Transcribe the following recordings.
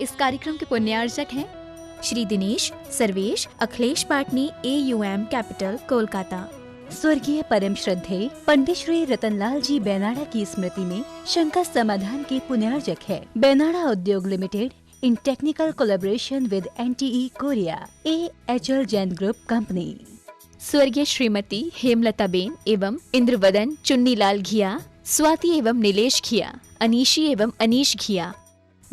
इस कार्यक्रम के पुण्यार्चक हैं श्री दिनेश सर्वेश अखिलेश पाटनी AUM कैपिटल कोलकाता। स्वर्गीय परम श्रद्धेय पंडित श्री रतनलाल जी बेनाड़ा की स्मृति में शंका समाधान के पुण्यार्चक है बेनाड़ा उद्योग limited in technical collaboration with NTE Korea AHL Jain group company. स्वर्गीय श्रीमती हेमलता बेन एवं इंद्रवदन चुन्नीलाल घिया, स्वाति एवं नीलेश घिया, अनीशी एवं Anish Ghiya.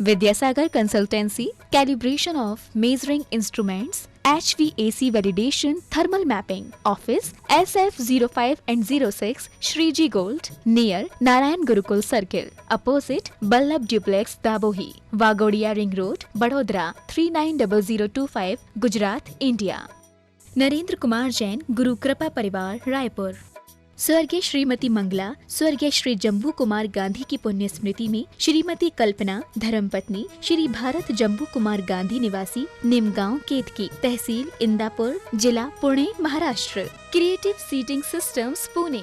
Vidyasagar consultancy, calibration of measuring instruments, HVAC validation, thermal mapping, office SF05 and 06, Shriji gold, near Narayan Gurukul circle, opposite Ballabh duplex Dabhoi, Waghodia ring road, बड़ोदरा 390025, गुजरात, इंडिया। नरेंद्र कुमार जैन, गुरु कृपा परिवार, रायपुर। स्वर्गीय श्रीमती मंगला, स्वर्गीय श्री जम्बू कुमार गांधी की पुण्य स्मृति में श्रीमती कल्पना धर्मपत्नी श्री भारत जम्बू कुमार गांधी निवासी निमगांव केतकी, तहसील इंदापुर, जिला Pune, Maharashtra. Creative seating systems, Pune.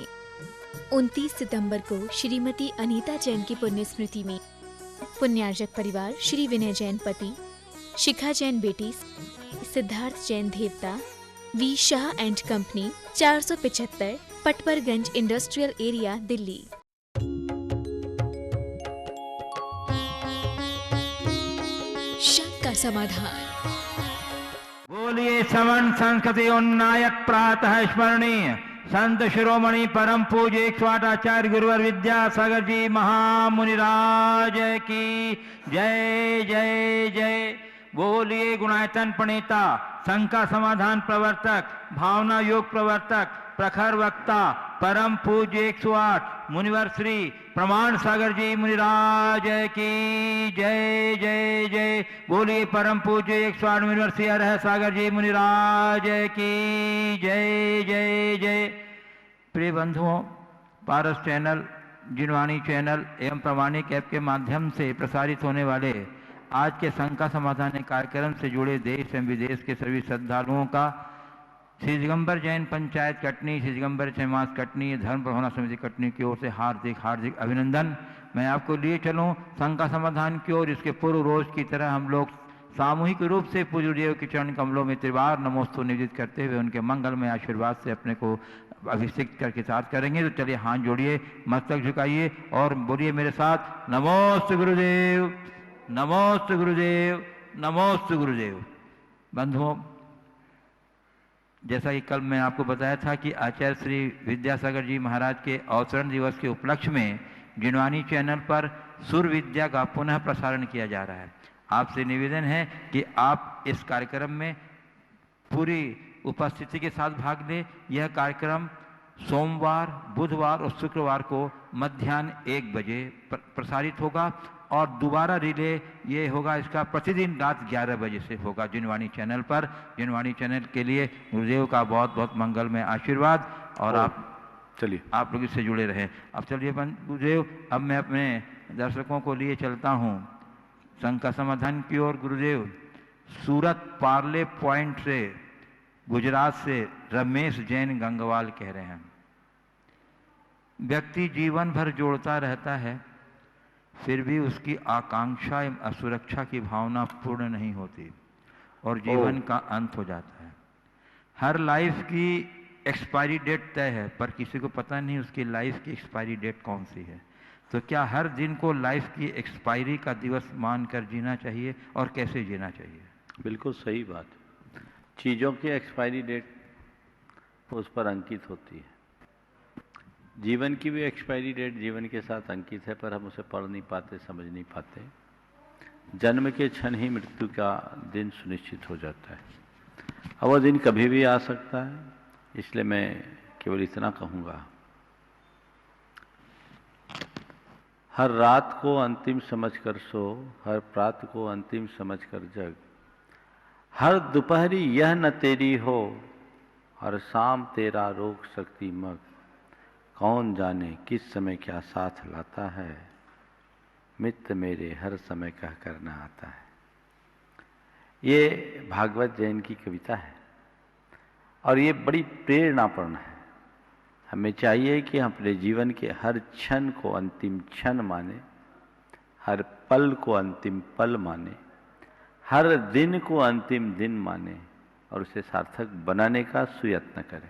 29 सितंबर को श्रीमती अनीता जैन की पुण्य स्मृति में पुण्यार्चक परिवार श्री विनय जैन पति, शिखा जैन बेटी, सिद्धार्थ जैन देवता, V Shah and company, 475 Patparganj industrial area, Delhi. शंका समाधान। बोलिए श्रवण संस्कृति उन्नायक प्रातः स्मरणीय संत शिरोमणि परम पूज्य 108 आचार्य गुरुवर विद्यासागर जी महामुनिराज की जय जय जय। बोलिए गुणायतन प्रणेता, शंका समाधान प्रवर्तक, भावना योग प्रवर्तक, प्रखर वक्ता, परम पूज्य 108 मुनिवर श्री प्रमाण सागर जी मुनिराज की जय जय जय। बोलिए परम पूज्य 108 मुनिवर श्री अरह सागर जी मुनिराज की जय जय जय। प्रिय बंधुओं, पारस चैनल, जिनवाणी चैनल एवं प्रमाणिक ऐप के माध्यम से प्रसारित होने वाले आज के शंका समाधान कार्यक्रम से जुड़े देश एवं विदेश के सभी श्रद्धालुओं का श्री दिगंबर जैन पंचायत कटनी, श्री दिगंबर समाज कटनी, धर्म प्रभावना समिति कटनी की ओर से हार्दिक हार्दिक अभिनंदन। मैं आपको लिए चलूं शंका समाधान की ओर। इसके पूर्व रोज की तरह हम लोग सामूहिक रूप से पूज्य देव के चरण कमलों में त्रिवार नमोस्तु निवेदित करते हुए उनके मंगलमय आशीर्वाद से अपने को अभिषेक करके साथ करेंगे। तो चलिए हाथ जोड़िए, मस्तक झुकाइए और बोलिए मेरे साथ, नमोस्तु गुरुदेव, नमोस्तु गुरुदेव, नमोस्तु गुरुदेव। बंधुओं, जैसा कि कल मैं आपको बताया था कि आचार्य श्री विद्यासागर जी महाराज के अवतरण दिवस के उपलक्ष्य में जिनवाणी चैनल पर सुर विद्या का पुनः प्रसारण किया जा रहा है। आपसे निवेदन है कि आप इस कार्यक्रम में पूरी उपस्थिति के साथ भाग लें। यह कार्यक्रम सोमवार, बुधवार और शुक्रवार को मध्याह्न 1 बजे प्रसारित होगा और दोबारा रिले ये होगा इसका प्रतिदिन रात 11 बजे से होगा जिनवाणी चैनल पर। जिनवाणी चैनल के लिए गुरुदेव का बहुत बहुत मंगलमय आशीर्वाद और आप चलिए आप लोग इससे जुड़े रहें। अब चलिए गुरुदेव, अब मैं अपने दर्शकों को लिए चलता हूँ शंका समाधान की ओर। गुरुदेव, सूरत पार्ले पॉइंट से गुजरात से रमेश जैन गंगवाल कह रहे हैं, व्यक्ति जीवन भर जोड़ता रहता है फिर भी उसकी आकांक्षा एवं असुरक्षा की भावना पूर्ण नहीं होती और जीवन का अंत हो जाता है। हर लाइफ की एक्सपायरी डेट तय है पर किसी को पता नहीं उसकी लाइफ की एक्सपायरी डेट कौन सी है। तो क्या हर दिन को लाइफ की एक्सपायरी का दिवस मानकर जीना चाहिए और कैसे जीना चाहिए? बिल्कुल सही बात। चीज़ों की एक्सपायरी डेट उस पर अंकित होती है। जीवन की भी एक्सपायरी डेट जीवन के साथ अंकित है पर हम उसे पढ़ नहीं पाते, समझ नहीं पाते। जन्म के क्षण ही मृत्यु का दिन सुनिश्चित हो जाता है। अब वह दिन कभी भी आ सकता है, इसलिए मैं केवल इतना कहूँगा, हर रात को अंतिम समझकर सो, हर प्रात को अंतिम समझकर जग, हर दोपहरी यह न तेरी हो, हर शाम तेरा रोग सकती मग, कौन जाने किस समय क्या साथ लाता है, मित्र मेरे हर समय कह करना आता है। ये भागवत जैन की कविता है और ये बड़ी प्रेरणापूर्ण है। हमें चाहिए कि हम अपने जीवन के हर क्षण को अंतिम क्षण माने, हर पल को अंतिम पल माने, हर दिन को अंतिम दिन माने और उसे सार्थक बनाने का सुयत्न करें।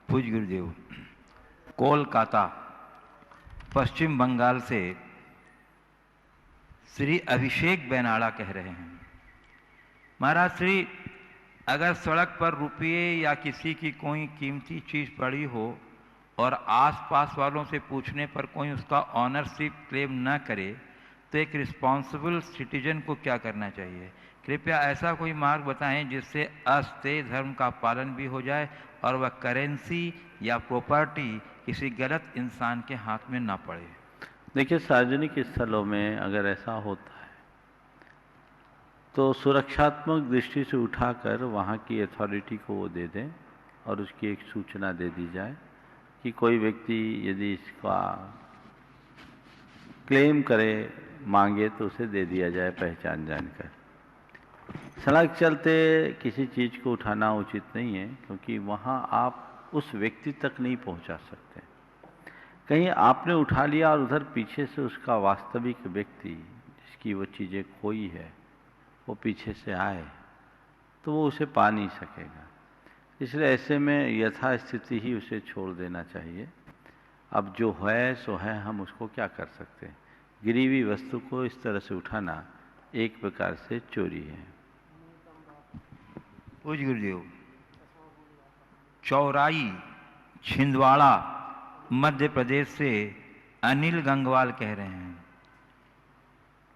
पूज्य गुरुदेव, कोलकाता पश्चिम बंगाल से श्री अभिषेक बेनाड़ा कह रहे हैं, महाराज श्री, अगर सड़क पर रुपये या किसी की कोई कीमती चीज पड़ी हो और आसपास वालों से पूछने पर कोई उसका ऑनरशिप क्लेम न करे तो एक रिस्पॉन्सिबल सिटीजन को क्या करना चाहिए? कृपया ऐसा कोई मार्ग बताएं जिससे अस्तेय धर्म का पालन भी हो जाए और वह करेंसी या प्रॉपर्टी किसी गलत इंसान के हाथ में ना पड़े। देखिए, सार्वजनिक स्थलों में अगर ऐसा होता है तो सुरक्षात्मक दृष्टि से उठाकर वहाँ की अथॉरिटी को वो दे दें और उसकी एक सूचना दे दी जाए कि कोई व्यक्ति यदि इसका क्लेम करे, मांगे तो उसे दे दिया जाए पहचान जानकर। सड़क चलते किसी चीज़ को उठाना उचित नहीं है, क्योंकि वहाँ आप उस व्यक्ति तक नहीं पहुँचा सकते। कहीं आपने उठा लिया और उधर पीछे से उसका वास्तविक व्यक्ति जिसकी वो चीज़ें खोई है वो पीछे से आए तो वो उसे पा नहीं सकेगा। इसलिए ऐसे में यथास्थिति ही उसे छोड़ देना चाहिए। अब जो है सो है, हम उसको क्या कर सकते हैं। गिरी हुई वस्तु को इस तरह से उठाना एक प्रकार से चोरी है। पूज्य गुरुदेव, चौराई छिंदवाड़ा मध्य प्रदेश से अनिल गंगवाल कह रहे हैं,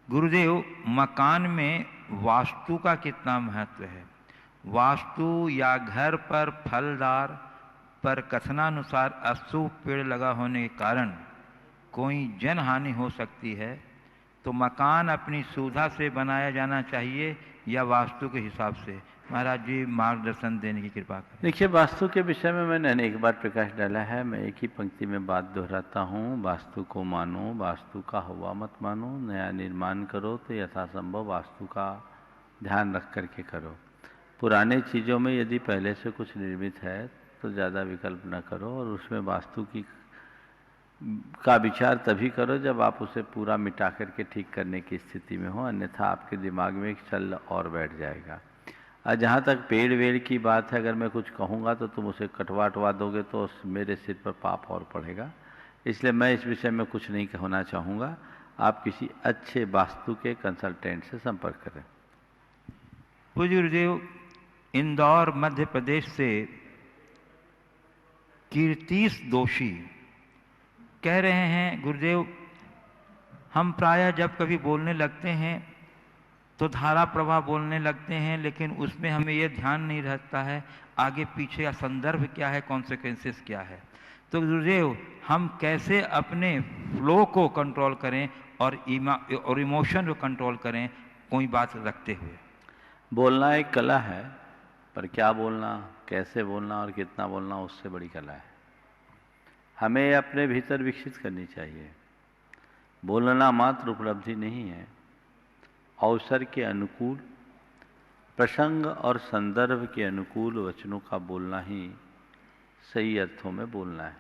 गुरुदेव, मकान में वास्तु का कितना महत्व है? वास्तु या घर पर फलदार पर कथनानुसार अशुभ पेड़ लगा होने के कारण कोई जनहानि हो सकती है, तो मकान अपनी सुविधा से बनाया जाना चाहिए या वास्तु के हिसाब से? महाराज जी मार्गदर्शन देने की कृपा करें। देखिए, वास्तु के विषय में मैंने अनेक बार प्रकाश डाला है। मैं एक ही पंक्ति में बात दोहराता हूँ, वास्तु को मानो, वास्तु का हवा मत मानो। नया निर्माण करो तो यथासंभव वास्तु का ध्यान रख करके करो। पुराने चीज़ों में यदि पहले से कुछ निर्मित है तो ज़्यादा विकल्प न करो, और उसमें वास्तु का विचार तभी करो जब आप उसे पूरा मिटा करके ठीक करने की स्थिति में हो, अन्यथा आपके दिमाग में एक चल और बैठ जाएगा। और जहाँ तक पेड़ वेड़ की बात है, अगर मैं कुछ कहूँगा तो तुम उसे कटवा दोगे तो मेरे सिर पर पाप और पड़ेगा। इसलिए मैं इस विषय में कुछ नहीं कहना चाहूँगा। आप किसी अच्छे वास्तु के कंसल्टेंट से संपर्क करें। पूज्य गुरुदेव, इंदौर मध्य प्रदेश से कीर्तिश दोषी कह रहे हैं, गुरुदेव, हम प्रायः जब कभी बोलने लगते हैं तो धारा प्रवाह बोलने लगते हैं, लेकिन उसमें हमें यह ध्यान नहीं रहता है आगे पीछे का संदर्भ क्या है, कॉन्सिक्वेंसेस क्या है। तो गुरुदेव, हम कैसे अपने फ्लो को कंट्रोल करें और इमोशन को कंट्रोल करें, कोई बात रखते हुए? बोलना एक कला है, पर क्या बोलना, कैसे बोलना और कितना बोलना, उससे बड़ी कला है। हमें अपने भीतर विकसित करनी चाहिए। बोलना मात्र उपलब्धि नहीं है, अवसर के अनुकूल, प्रसंग और संदर्भ के अनुकूल वचनों का बोलना ही सही अर्थों में बोलना है।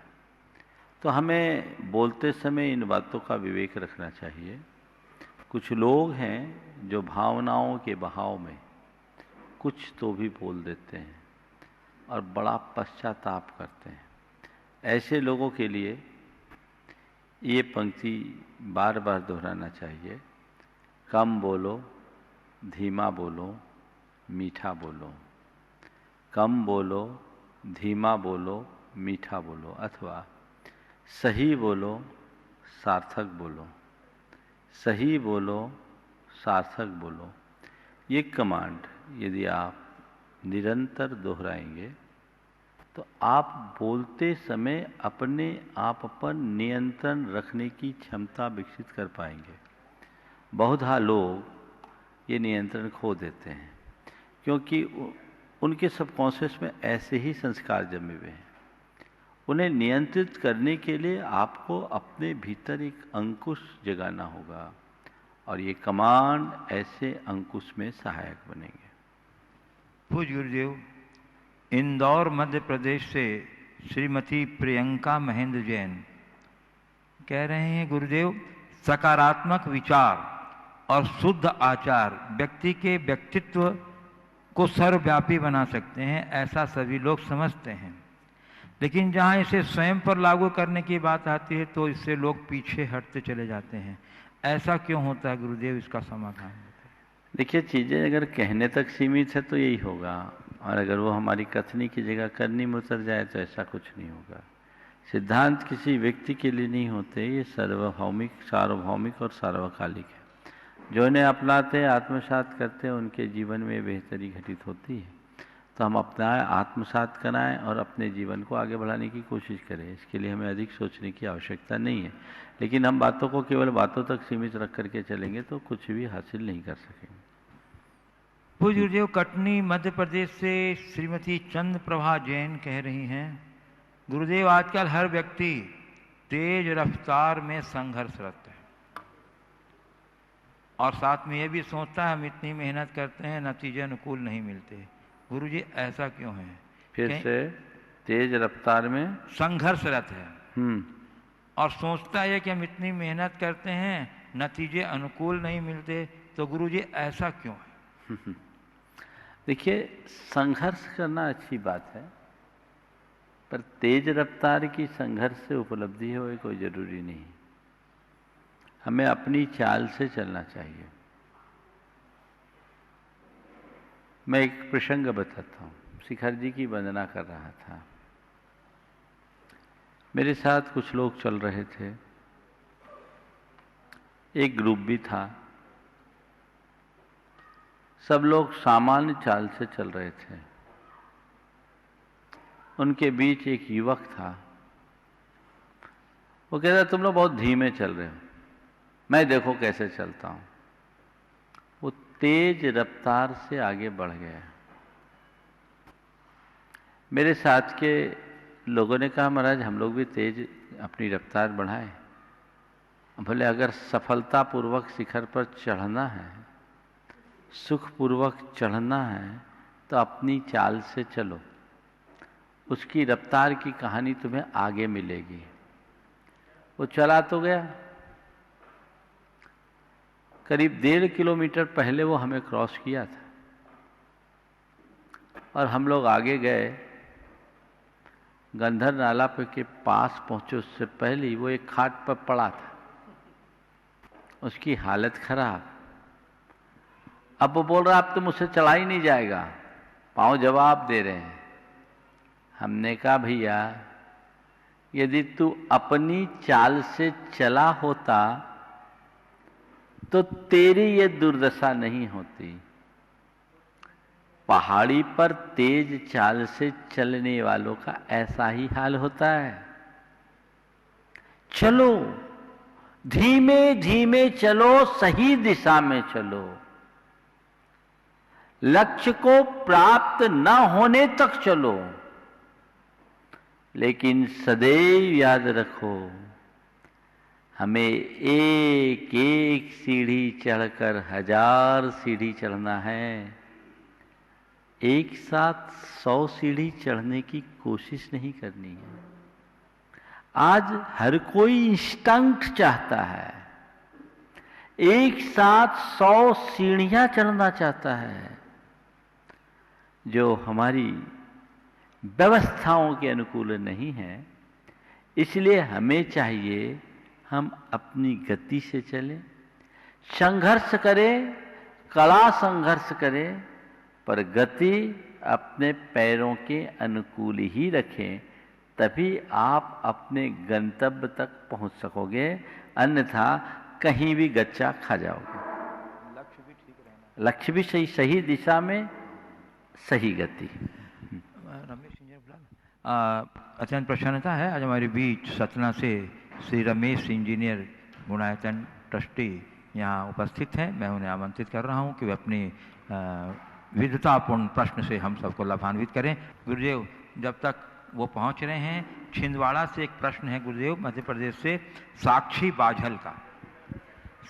तो हमें बोलते समय इन बातों का विवेक रखना चाहिए। कुछ लोग हैं जो भावनाओं के बहाव में कुछ तो भी बोल देते हैं और बड़ा पश्चाताप करते हैं। ऐसे लोगों के लिए ये पंक्ति बार बार दोहराना चाहिए, कम बोलो, धीमा बोलो, मीठा बोलो। कम बोलो, धीमा बोलो, मीठा बोलो, अथवा सही बोलो, सार्थक बोलो। सही बोलो, सार्थक बोलो। ये कमांड यदि आप निरंतर दोहराएंगे तो आप बोलते समय अपने आप पर नियंत्रण रखने की क्षमता विकसित कर पाएंगे। बहुधा लोग ये नियंत्रण खो देते हैं क्योंकि उनके सबकॉन्शियस में ऐसे ही संस्कार जमे हुए हैं। उन्हें नियंत्रित करने के लिए आपको अपने भीतर एक अंकुश जगाना होगा और ये कमांड ऐसे अंकुश में सहायक बनेंगे। पूज्य गुरुदेव, इंदौर मध्य प्रदेश से श्रीमती प्रियंका महेंद्र जैन कह रहे हैं, गुरुदेव, सकारात्मक विचार और शुद्ध आचार व्यक्ति के व्यक्तित्व को सर्वव्यापी बना सकते हैं, ऐसा सभी लोग समझते हैं। लेकिन जहाँ इसे स्वयं पर लागू करने की बात आती है तो इससे लोग पीछे हटते चले जाते हैं। ऐसा क्यों होता है गुरुदेव, इसका समाधान? देखिए, चीज़ें अगर कहने तक सीमित है तो यही होगा, और अगर वो हमारी कथनी की जगह करनी में उतर जाए तो ऐसा कुछ नहीं होगा। सिद्धांत किसी व्यक्ति के लिए नहीं होते, ये सार्वभौमिक और सार्वकालिक है। जो इन्हें अपनाते आत्मसात करते हैं उनके जीवन में बेहतरी घटित होती है। तो हम अपना आत्मसात कराएं और अपने जीवन को आगे बढ़ाने की कोशिश करें। इसके लिए हमें अधिक सोचने की आवश्यकता नहीं है। लेकिन हम बातों को केवल बातों तक सीमित रख करके चलेंगे तो कुछ भी हासिल नहीं कर सकेंगे। पूज्य गुरुदेव, कटनी मध्य प्रदेश से श्रीमती चंद्र प्रभा जैन कह रही हैं, गुरुदेव आजकल हर व्यक्ति तेज रफ्तार में संघर्षरत है और साथ में ये भी सोचता है हम इतनी मेहनत करते हैं, नतीजे अनुकूल नहीं मिलते। गुरुजी ऐसा क्यों है? फिर से तेज रफ्तार में संघर्षरत है और सोचता है कि हम इतनी मेहनत करते हैं, नतीजे अनुकूल नहीं मिलते, तो गुरुजी ऐसा क्यों है? देखिए, संघर्ष करना अच्छी बात है, पर तेज रफ्तार की संघर्ष से उपलब्धि हो कोई जरूरी नहीं। हमें अपनी चाल से चलना चाहिए। मैं एक प्रसंग बताता हूँ। शिखर जी की वंदना कर रहा था, मेरे साथ कुछ लोग चल रहे थे, एक ग्रुप भी था। सब लोग सामान्य चाल से चल रहे थे। उनके बीच एक युवक था। वो कह रहा, तुम लोग बहुत धीमे चल रहे हो, मैं देखो कैसे चलता हूं। वो तेज रफ्तार से आगे बढ़ गया। मेरे साथ के लोगों ने कहा, महाराज हम लोग भी तेज अपनी रफ्तार बढ़ाएं। बोले, अगर सफलतापूर्वक शिखर पर चढ़ना है, सुखपूर्वक चढ़ना है, तो अपनी चाल से चलो। उसकी रफ्तार की कहानी तुम्हें आगे मिलेगी। वो चला तो गया, करीब 1.5 किलोमीटर पहले वो हमें क्रॉस किया था और हम लोग आगे गए। गंधर नाला पे के पास पहुंचे उससे पहले ही वो एक खाट पर पड़ा था, उसकी हालत खराब। अब वो बोल रहा, अब तो मुझसे चला ही नहीं जाएगा। पाँव जवाब दे रहे हैं। हमने कहा, भैया यदि तू अपनी चाल से चला होता तो तेरी ये दुर्दशा नहीं होती। पहाड़ी पर तेज चाल से चलने वालों का ऐसा ही हाल होता है। चलो, धीमे धीमे चलो, सही दिशा में चलो। लक्ष्य को प्राप्त न होने तक चलो, लेकिन सदैव याद रखो, हमें एक एक सीढ़ी चढ़कर 1000 सीढ़ी चढ़ना है। एक साथ 100 सीढ़ी चढ़ने की कोशिश नहीं करनी है। आज हर कोई इंस्टेंट चाहता है, एक साथ 100 सीढ़ियां चढ़ना चाहता है, जो हमारी व्यवस्थाओं के अनुकूल नहीं है। इसलिए हमें चाहिए हम अपनी गति से चलें, संघर्ष करें, कड़ा संघर्ष करें, पर गति अपने पैरों के अनुकूल ही रखें, तभी आप अपने गंतव्य तक पहुंच सकोगे। अन्यथा कहीं भी गच्चा खा जाओगे। लक्ष्य भी ठीक रहना, लक्ष्य भी सही दिशा में, सही गति। रमेश इंजीनियर अत्यंत प्रसन्नता है आज हमारे बीच सतना से श्री रमेश इंजीनियर गुणायतन ट्रस्टी यहाँ उपस्थित हैं। मैं उन्हें आमंत्रित कर रहा हूँ कि वे अपनी विद्वतापूर्ण प्रश्न से हम सबको लाभान्वित करें। गुरुदेव, जब तक वो पहुँच रहे हैं, छिंदवाड़ा से एक प्रश्न है गुरुदेव, मध्य प्रदेश से साक्षी बाझल का।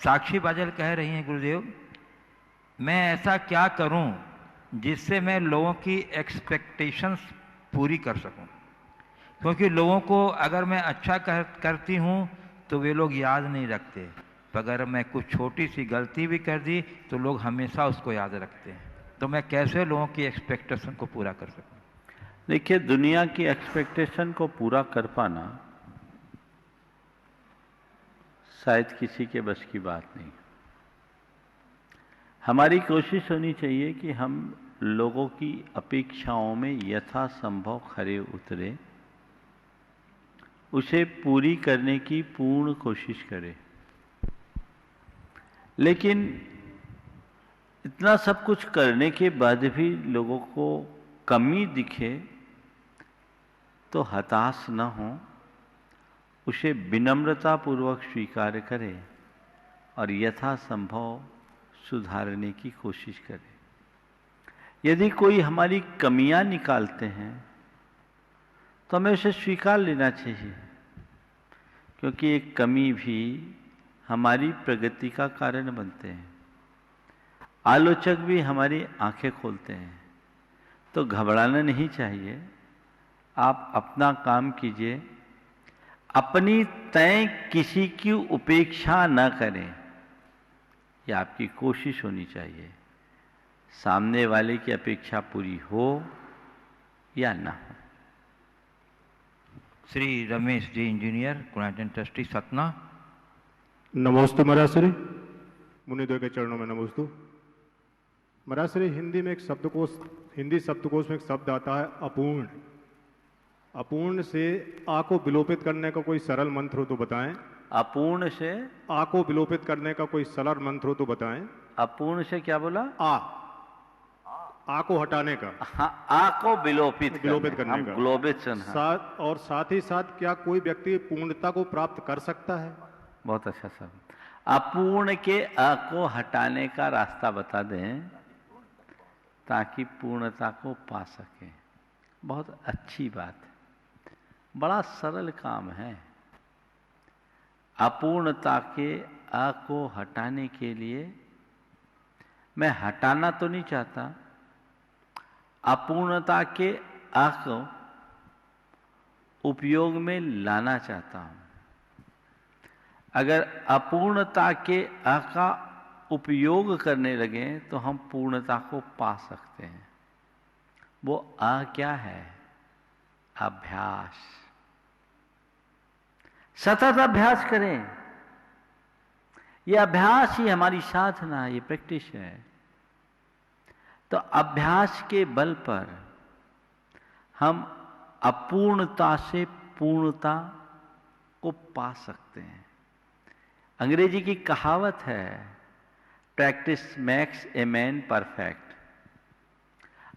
साक्षी बाझल कह रही हैं, गुरुदेव मैं ऐसा क्या करूं जिससे मैं लोगों की एक्सपेक्टेशंस पूरी कर सकूं, क्योंकि लोगों को अगर मैं अच्छा करती हूं तो वे लोग याद नहीं रखते, अगर मैं कुछ छोटी सी गलती भी कर दी तो लोग हमेशा उसको याद रखते हैं। तो मैं कैसे लोगों की एक्सपेक्टेशन को पूरा कर सकूं? देखिए, दुनिया की एक्सपेक्टेशन को पूरा कर पाना शायद किसी के बस की बात नहीं। हमारी कोशिश होनी चाहिए कि हम लोगों की अपेक्षाओं में यथासंभव खरे उतरे, उसे पूरी करने की पूर्ण कोशिश करें। लेकिन इतना सब कुछ करने के बाद भी लोगों को कमी दिखे तो हताश न हो, उसे विनम्रतापूर्वक स्वीकार करें और यथासंभव सुधारने की कोशिश करें। यदि कोई हमारी कमियां निकालते हैं तो हमें उसे स्वीकार लेना चाहिए, क्योंकि एक कमी भी हमारी प्रगति का कारण बनते हैं। आलोचक भी हमारी आंखें खोलते हैं, तो घबराना नहीं चाहिए। आप अपना काम कीजिए, अपनी तय किसी की उपेक्षा न करें, यह आपकी कोशिश होनी चाहिए। सामने वाले की अपेक्षा पूरी हो या ना हो। Shri Ramesh ji, engineer, कुणाटन trustee, Satna. नमोस्तु महाराज। मुनिदेव के चरणों में नमोस्तु। महाराज, हिंदी में एक शब्दकोश, हिंदी शब्दकोश में एक शब्द आता है अपूर्ण। अपूर्ण से आ को विलोपित करने का कोई सरल मंत्र हो तो बताएं। अपूर्ण से आ को विलोपित करने का कोई सरल मंत्र हो तो बताएं। अपूर्ण से क्या बोला? आ को हटाने का। हाँ, आ को विलोपित करने का। ग्लोबेशन। साथ और साथ ही साथ क्या कोई व्यक्ति पूर्णता को प्राप्त कर सकता है? बहुत अच्छा शब्द। अपूर्ण के आ को हटाने का रास्ता बता दें ताकि पूर्णता को पा सके। बहुत अच्छी बात है, बड़ा सरल काम है। अपूर्णता के आ को हटाने के लिए मैं हटाना तो नहीं चाहता, अपूर्णता के आ को उपयोग में लाना चाहता हूं। अगर अपूर्णता के आ का उपयोग करने लगे तो हम पूर्णता को पा सकते हैं। वो आ क्या है? अभ्यास। सतत अभ्यास करें। ये अभ्यास ही हमारी साधना, ये प्रैक्टिस है। तो अभ्यास के बल पर हम अपूर्णता से पूर्णता को पा सकते हैं। अंग्रेजी की कहावत है, practice makes a man perfect.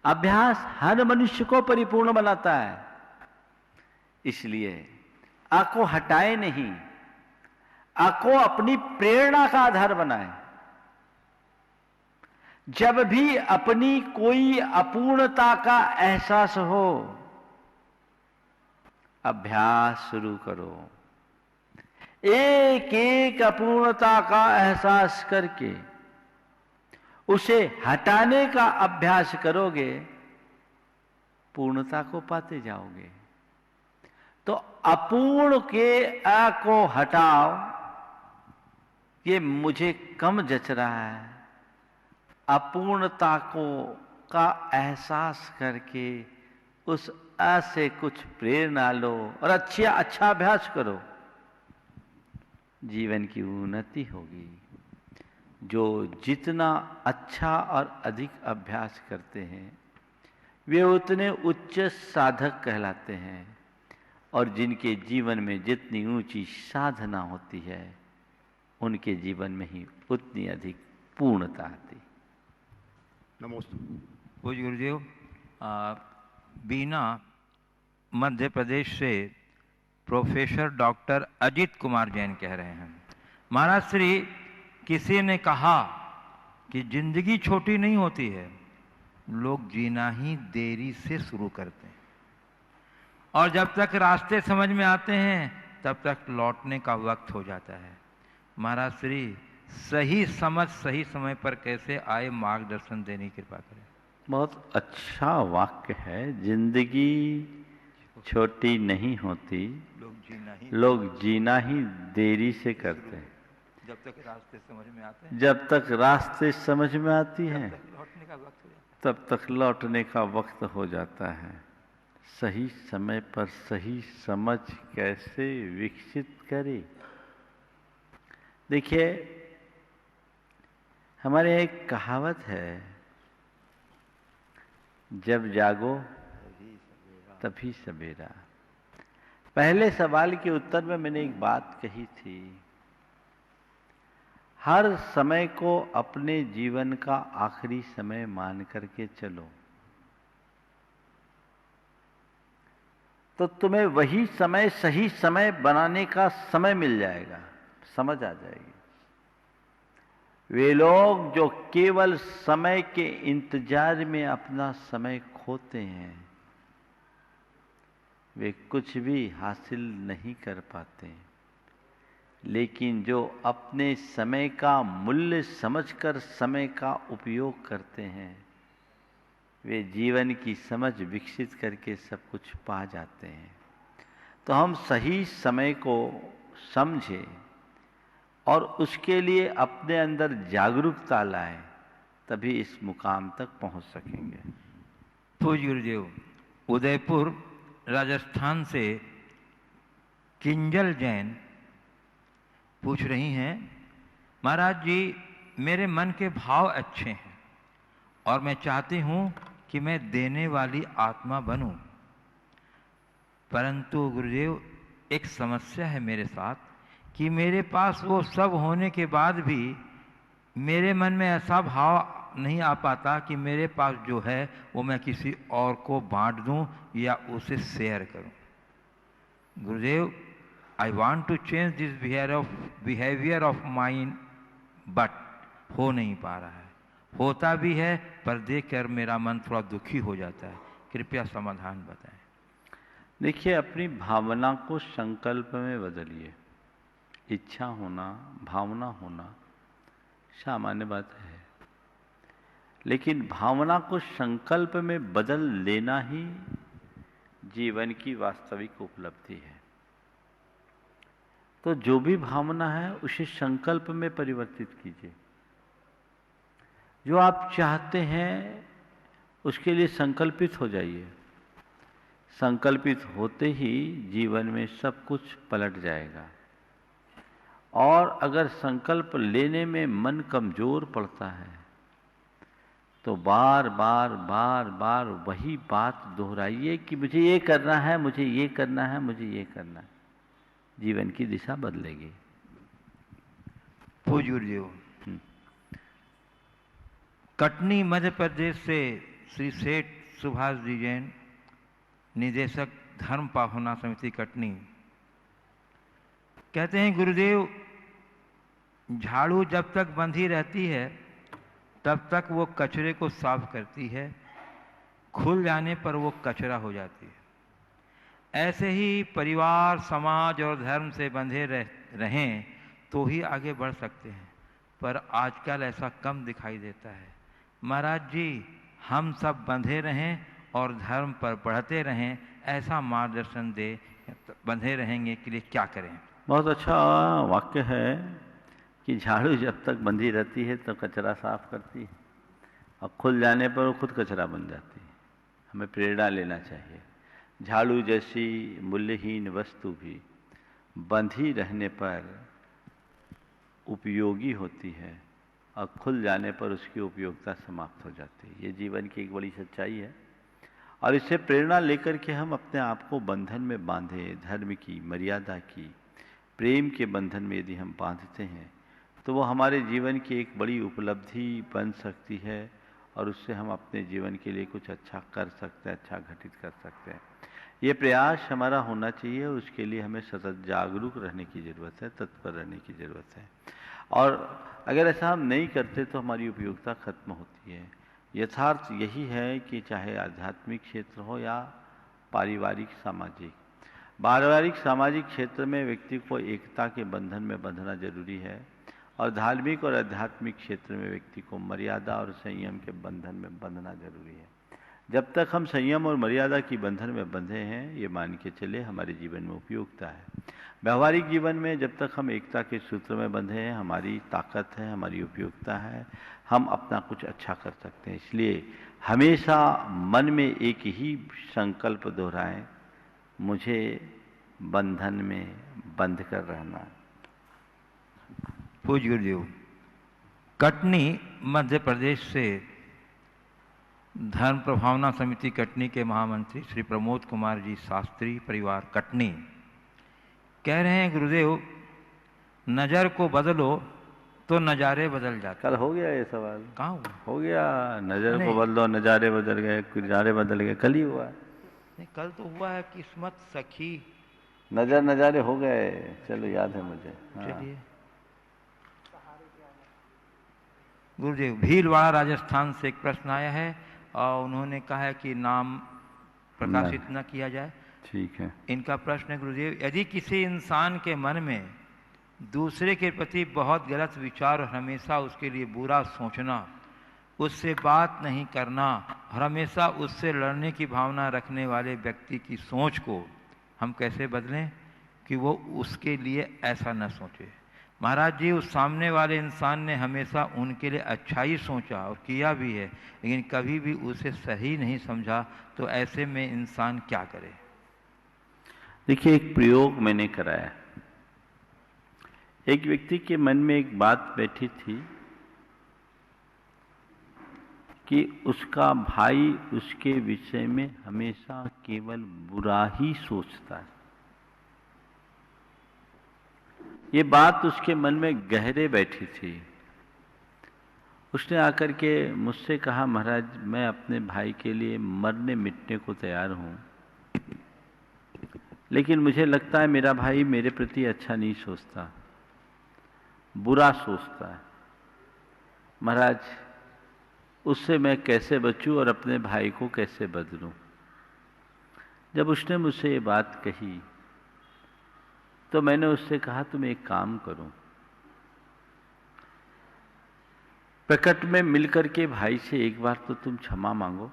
अभ्यास हर मनुष्य को परिपूर्ण बनाता है। इसलिए आ को हटाए नहीं, आ को अपनी प्रेरणा का आधार बनाए। जब भी अपनी कोई अपूर्णता का एहसास हो, अभ्यास शुरू करो। एक एक अपूर्णता का एहसास करके उसे हटाने का अभ्यास करोगे, पूर्णता को पाते जाओगे। तो अपूर्ण के आ को हटाओ, ये मुझे कम जच रहा है। अपूर्णता को का एहसास करके उस आ से कुछ प्रेरणा लो और अच्छा अभ्यास करो। जीवन की उन्नति होगी। जो जितना अच्छा और अधिक अभ्यास करते हैं वे उतने उच्च साधक कहलाते हैं, और जिनके जीवन में जितनी ऊंची साधना होती है उनके जीवन में ही उतनी अधिक पूर्णता आती। नमस्ते। पूज्य गुरुदेव, बीना मध्य प्रदेश से प्रोफेसर डॉक्टर अजित कुमार जैन कह रहे हैं, महाराज श्री, किसी ने कहा कि जिंदगी छोटी नहीं होती है, लोग जीना ही देरी से शुरू करते हैं, और जब तक रास्ते समझ में आते हैं तब तक लौटने का वक्त हो जाता है। महाराज श्री, सही समझ सही समय पर कैसे आए, मार्गदर्शन देने की कृपा करें। बहुत अच्छा वाक्य है। जिंदगी छोटी नहीं होती, लोग जीना ही देरी से करते हैं। जब तक रास्ते समझ में आते हैं, जब तक रास्ते समझ में आती हैं तब तक लौटने का वक्त हो जाता है। तब तक लौटने का वक्त हो जाता है। सही समय पर सही समझ कैसे विकसित करे। देखिए, हमारे यहाँ एक कहावत है, जब जागो तभी सवेरा। पहले सवाल के उत्तर में मैंने एक बात कही थी, हर समय को अपने जीवन का आखिरी समय मान करके चलो, तो तुम्हें वही समय सही समय बनाने का समय मिल जाएगा, समझ आ जाएगी। वे लोग जो केवल समय के इंतजार में अपना समय खोते हैं, वे कुछ भी हासिल नहीं कर पाते। लेकिन जो अपने समय का मूल्य समझकर समय का उपयोग करते हैं, वे जीवन की समझ विकसित करके सब कुछ पा जाते हैं। तो हम सही समय को समझें और उसके लिए अपने अंदर जागरूकता लाएं, तभी इस मुकाम तक पहुंच सकेंगे। पूज्य गुरुदेव, उदयपुर राजस्थान से किंजल जैन पूछ रही हैं, महाराज जी, मेरे मन के भाव अच्छे हैं और मैं चाहती हूँ कि मैं देने वाली आत्मा बनूं, परंतु गुरुदेव एक समस्या है मेरे साथ कि मेरे पास वो सब होने के बाद भी मेरे मन में ऐसा भाव नहीं आ पाता कि मेरे पास जो है वो मैं किसी और को बांट दूं या उसे शेयर करूं। Gurudev, I want to change this behaviour of mind, but हो नहीं पा रहा है। होता भी है पर देखकर मेरा मन थोड़ा दुखी हो जाता है। कृपया समाधान बताएं। देखिए, अपनी भावना को संकल्प में बदलिए। इच्छा होना, भावना होना सामान्य बात है, लेकिन भावना को संकल्प में बदल लेना ही जीवन की वास्तविक उपलब्धि है। तो जो भी भावना है उसे संकल्प में परिवर्तित कीजिए। जो आप चाहते हैं उसके लिए संकल्पित हो जाइए। संकल्पित होते ही जीवन में सब कुछ पलट जाएगा। और अगर संकल्प लेने में मन कमजोर पड़ता है तो बार बार बार बार वही बात दोहराइए कि मुझे ये करना है, मुझे ये करना है, मुझे ये करना है। जीवन की दिशा बदलेगी। पूज्य गुरुदेव, कटनी मध्य प्रदेश से श्री सेठ सुभाष जी जैन, निदेशक धर्म पाहुना समिति कटनी, कहते हैं, गुरुदेव, झाड़ू जब तक बंधी रहती है तब तक वो कचरे को साफ करती है, खुल जाने पर वो कचरा हो जाती है। ऐसे ही परिवार, समाज और धर्म से बंधे रहें तो ही आगे बढ़ सकते हैं, पर आजकल ऐसा कम दिखाई देता है। महाराज जी, हम सब बंधे रहें और धर्म पर बढ़ते रहें, ऐसा मार्गदर्शन दे। बंधे रहेंगे के लिए क्या करें? बहुत अच्छा वाक्य है कि झाड़ू जब तक बंधी रहती है तो कचरा साफ करती है और खुल जाने पर वो खुद कचरा बन जाती है। हमें प्रेरणा लेना चाहिए। झाड़ू जैसी मूल्यहीन वस्तु भी बंधी रहने पर उपयोगी होती है और खुल जाने पर उसकी उपयोगिता समाप्त हो जाती है। ये जीवन की एक बड़ी सच्चाई है और इससे प्रेरणा लेकर के हम अपने आप को बंधन में बांधे, धर्म की, मर्यादा की, प्रेम के बंधन में यदि हम बांधते हैं तो वो हमारे जीवन की एक बड़ी उपलब्धि बन सकती है और उससे हम अपने जीवन के लिए कुछ अच्छा कर सकते हैं, अच्छा घटित कर सकते हैं। ये प्रयास हमारा होना चाहिए। उसके लिए हमें सतत जागरूक रहने की ज़रूरत है, तत्पर रहने की ज़रूरत है। और अगर ऐसा हम नहीं करते तो हमारी उपयोगिता खत्म होती है। यथार्थ यही है कि चाहे आध्यात्मिक क्षेत्र हो या पारिवारिक सामाजिक, पारिवारिक सामाजिक क्षेत्र में व्यक्ति को एकता के बंधन में बंधना जरूरी है और धार्मिक और आध्यात्मिक क्षेत्र में व्यक्ति को मर्यादा और संयम के बंधन में बंधना जरूरी है। जब तक हम संयम और मर्यादा की बंधन में बंधे हैं, ये मान के चले हमारे जीवन में उपयोगिता है। व्यवहारिक जीवन में जब तक हम एकता के सूत्र में बंधे हैं, हमारी ताकत है, हमारी उपयोगिता है, हम अपना कुछ अच्छा कर सकते हैं। इसलिए हमेशा मन में एक ही संकल्प दोहराएं, मुझे बंधन में बंध कर रहना। पूज्य गुरुदेव, कटनी मध्य प्रदेश से धर्म प्रभावना समिति कटनी के महामंत्री श्री प्रमोद कुमार जी शास्त्री, परिवार कटनी, कह रहे हैं गुरुदेव, नज़र को बदलो तो नज़ारे बदल जाते। कल हो गया ये सवाल, कहाँ हुआ? हो गया, नज़र को बदलो नज़ारे बदल गए, नज़ारे बदल गए, कल ही हुआ। नहीं, कल तो हुआ है किस्मत सखी, नज़र नज़ारे हो गए, चलो याद है मुझे। हाँ। चलिए गुरुदेव, भीलवाड़ा राजस्थान से एक प्रश्न आया है और उन्होंने कहा है कि नाम प्रकाशित न किया जाए। ठीक है। इनका प्रश्न है गुरुदेव, यदि किसी इंसान के मन में दूसरे के प्रति बहुत गलत विचार और हमेशा उसके लिए बुरा सोचना, उससे बात नहीं करना और हमेशा उससे लड़ने की भावना रखने वाले व्यक्ति की सोच को हम कैसे बदलें कि वो उसके लिए ऐसा न सोचे? महाराज जी, उस सामने वाले इंसान ने हमेशा उनके लिए अच्छा ही सोचा और किया भी है, लेकिन कभी भी उसे सही नहीं समझा, तो ऐसे में इंसान क्या करे? देखिए, एक प्रयोग मैंने कराया। एक व्यक्ति के मन में एक बात बैठी थी कि उसका भाई उसके विषय में हमेशा केवल बुरा ही सोचता है। ये बात उसके मन में गहरे बैठी थी। उसने आकर के मुझसे कहा, महाराज, मैं अपने भाई के लिए मरने मिटने को तैयार हूँ, लेकिन मुझे लगता है मेरा भाई मेरे प्रति अच्छा नहीं सोचता, बुरा सोचता है। महाराज, उससे मैं कैसे बचूं और अपने भाई को कैसे बदलूं? जब उसने मुझसे ये बात कही तो मैंने उससे कहा, तुम एक काम करो, प्रकट में मिलकर के भाई से एक बार तो तुम क्षमा मांगो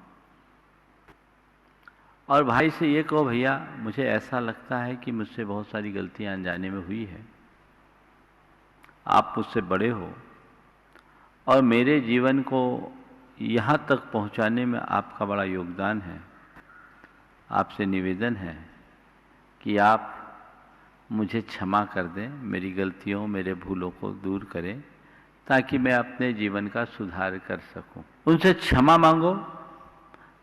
और भाई से ये कहो, भैया मुझे ऐसा लगता है कि मुझसे बहुत सारी गलतियां अनजाने में हुई है, आप मुझसे बड़े हो और मेरे जीवन को यहाँ तक पहुँचाने में आपका बड़ा योगदान है। आपसे निवेदन है कि आप मुझे क्षमा कर दें, मेरी गलतियों, मेरे भूलों को दूर करें, ताकि मैं अपने जीवन का सुधार कर सकूं। उनसे क्षमा मांगो।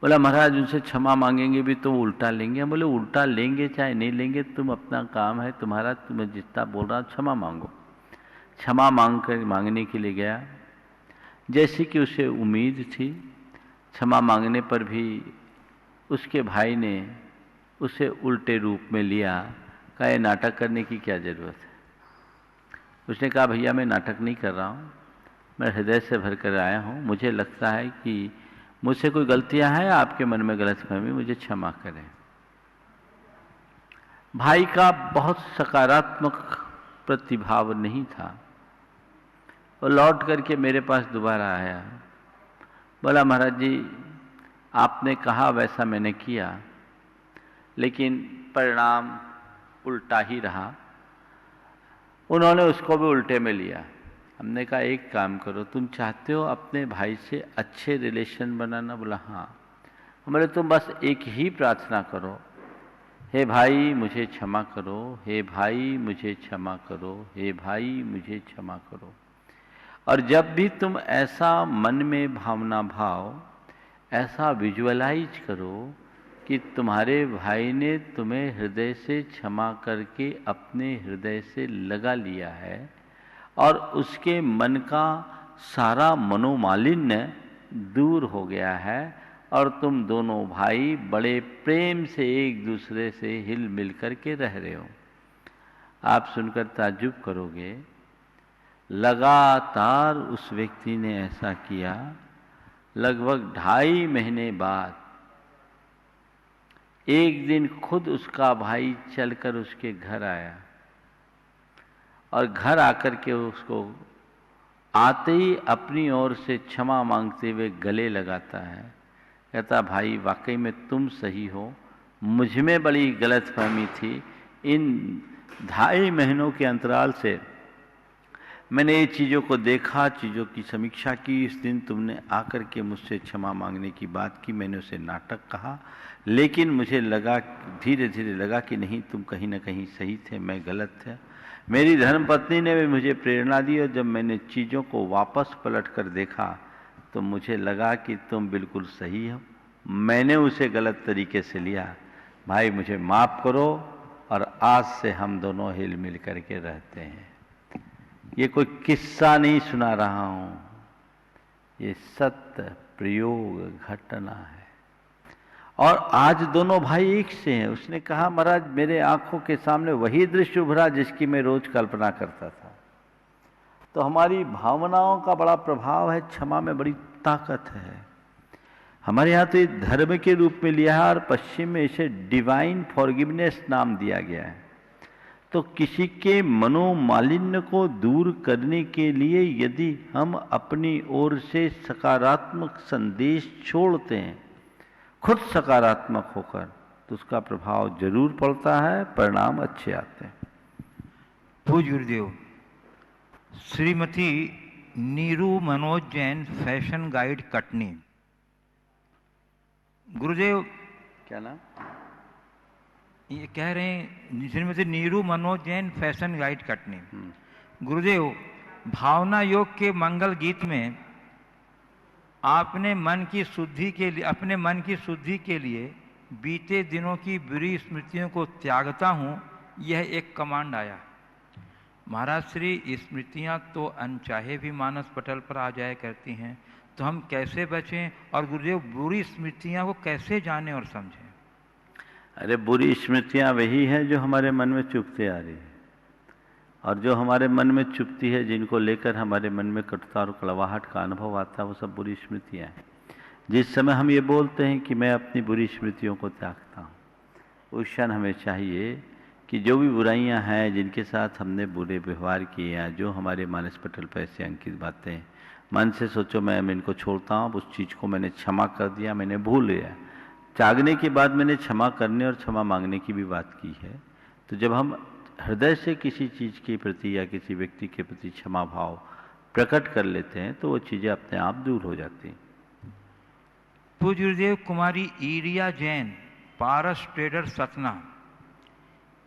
बोला, महाराज उनसे क्षमा मांगेंगे भी तो उल्टा लेंगे। हम बोले, उल्टा लेंगे चाहे नहीं लेंगे, तुम अपना काम है तुम्हारा, तुम्हें जितना बोल रहा क्षमा मांगो। क्षमा मांगने के लिए गया। जैसे कि उसे उम्मीद थी, क्षमा मांगने पर भी उसके भाई ने उसे उल्टे रूप में लिया। कहा, ये नाटक करने की क्या ज़रूरत है? उसने कहा, भैया मैं नाटक नहीं कर रहा हूँ, मैं हृदय से भर कर आया हूँ, मुझे लगता है कि मुझसे कोई गलतियाँ हैं, आपके मन में गलतफहमी, मुझे क्षमा करें। भाई का बहुत सकारात्मक प्रतिभाव नहीं था। वो लौट करके मेरे पास दोबारा आया। बोला, महाराज जी आपने कहा वैसा मैंने किया, लेकिन परिणाम उल्टा ही रहा। उन्होंने उसको भी उल्टे में लिया। हमने कहा, एक काम करो, तुम चाहते हो अपने भाई से अच्छे रिलेशन बनाना? बोला, हाँ। बोले, तुम बस एक ही प्रार्थना करो, हे भाई मुझे क्षमा करो, हे भाई मुझे क्षमा करो, हे भाई मुझे क्षमा करो। और जब भी तुम ऐसा मन में भावना भाव, ऐसा विजुअलाइज करो कि तुम्हारे भाई ने तुम्हें हृदय से क्षमा करके अपने हृदय से लगा लिया है और उसके मन का सारा मनोमालिन्य दूर हो गया है और तुम दोनों भाई बड़े प्रेम से एक दूसरे से हिल मिल कर के रह रहे हो। आप सुनकर ताज्जुब करोगे, लगातार उस व्यक्ति ने ऐसा किया। लगभग 2.5 महीने बाद एक दिन खुद उसका भाई चलकर उसके घर आया और घर आकर के उसको आते ही अपनी ओर से क्षमा मांगते हुए गले लगाता है। कहता भाई वाकई में तुम सही हो, मुझ में बड़ी गलतफहमी थी। इन 2.5 महीनों के अंतराल से मैंने ये चीज़ों को देखा, चीज़ों की समीक्षा की। इस दिन तुमने आकर के मुझसे क्षमा मांगने की बात की, मैंने उसे नाटक कहा, लेकिन मुझे लगा, धीरे धीरे लगा कि नहीं, तुम कहीं ना कहीं सही थे, मैं गलत था। मेरी धर्मपत्नी ने भी मुझे प्रेरणा दी और जब मैंने चीज़ों को वापस पलट कर देखा तो मुझे लगा कि तुम बिल्कुल सही हो, मैंने उसे गलत तरीके से लिया। भाई मुझे माफ़ करो और आज से हम दोनों हिल मिल करके रहते हैं। ये कोई किस्सा नहीं सुना रहा हूँ, ये सत्य प्रयोग घटना है। और आज दोनों भाई एक से हैं। उसने कहा महाराज मेरे आंखों के सामने वही दृश्य उभरा जिसकी मैं रोज कल्पना करता था। तो हमारी भावनाओं का बड़ा प्रभाव है, क्षमा में बड़ी ताकत है। हमारे यहाँ तो ये धर्म के रूप में लिया है और पश्चिम में इसे डिवाइन फॉरगिवनेस नाम दिया गया है। तो किसी के मनोमालिन्य को दूर करने के लिए यदि हम अपनी ओर से सकारात्मक संदेश छोड़ते हैं, खुद सकारात्मक होकर, तो उसका प्रभाव जरूर पड़ता है, परिणाम अच्छे आते हैं। पूज्य गुरुदेव, श्रीमती नीरू मनोज जैन, फैशन गाइड कटनी। गुरुदेव क्या नाम? ये कह रहे हैं श्रीमती नीरू मनोज जैन, फैशन गाइड कटनी। गुरुदेव, भावना योग के मंगल गीत में आपने मन की शुद्धि के लिए, अपने मन की शुद्धि के लिए बीते दिनों की बुरी स्मृतियों को त्यागता हूँ, यह एक कमांड आया। महाराज श्री, स्मृतियाँ तो अनचाहे भी मानस पटल पर आ जाया करती हैं, तो हम कैसे बचें? और गुरुदेव, बुरी स्मृतियाँ को कैसे जानें और समझें? अरे बुरी स्मृतियाँ वही हैं जो हमारे मन में चुभते आ रही है, और जो हमारे मन में चुभती है, जिनको लेकर हमारे मन में कटुता और कड़वाहट का अनुभव आता है, वो सब बुरी स्मृतियाँ हैं। जिस समय हम ये बोलते हैं कि मैं अपनी बुरी स्मृतियों को त्यागता हूँ, उस क्षण हमें चाहिए कि जो भी बुराइयाँ हैं, जिनके साथ हमने बुरे व्यवहार किए हैं, जो हमारे मानस पटल पर ऐसे अंकित बातें, मन से सोचो मैं इनको छोड़ता हूँ, उस चीज़ को मैंने क्षमा कर दिया, मैंने भूल लिया। त्यागने के बाद मैंने क्षमा करने और क्षमा मांगने की भी बात की है। तो जब हम हृदय से किसी चीज़ के प्रति या किसी व्यक्ति के प्रति क्षमा भाव प्रकट कर लेते हैं, तो वो चीज़ें अपने आप दूर हो जाती हैं। पूज्य गुरुदेव, कुमारी ईरिया जैन, पारस ट्रेडर सतना,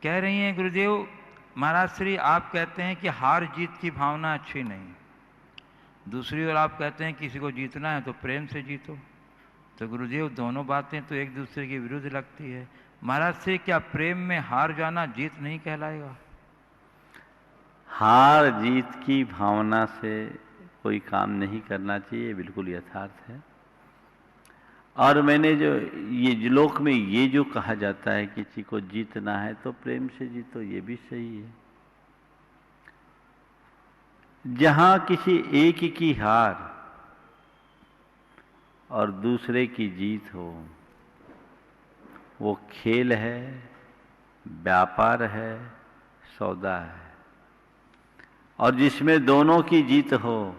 कह रही हैं गुरुदेव, महाराज श्री आप कहते हैं कि हार जीत की भावना अच्छी नहीं, दूसरी ओर आप कहते हैं किसी को जीतना है तो प्रेम से जीतो। तो गुरुदेव, दोनों बातें तो एक दूसरे के विरुद्ध लगती है। महाराज से क्या प्रेम में हार जाना जीत नहीं कहलाएगा? हार जीत की भावना से कोई काम नहीं करना चाहिए, बिल्कुल यथार्थ है। और मैंने जो ये लोक में ये जो कहा जाता है कि किसी को जीतना है तो प्रेम से जीतो, ये भी सही है। जहां किसी एक की हार और दूसरे की जीत हो, वो खेल है, व्यापार है, सौदा है। और जिसमें दोनों की जीत हो,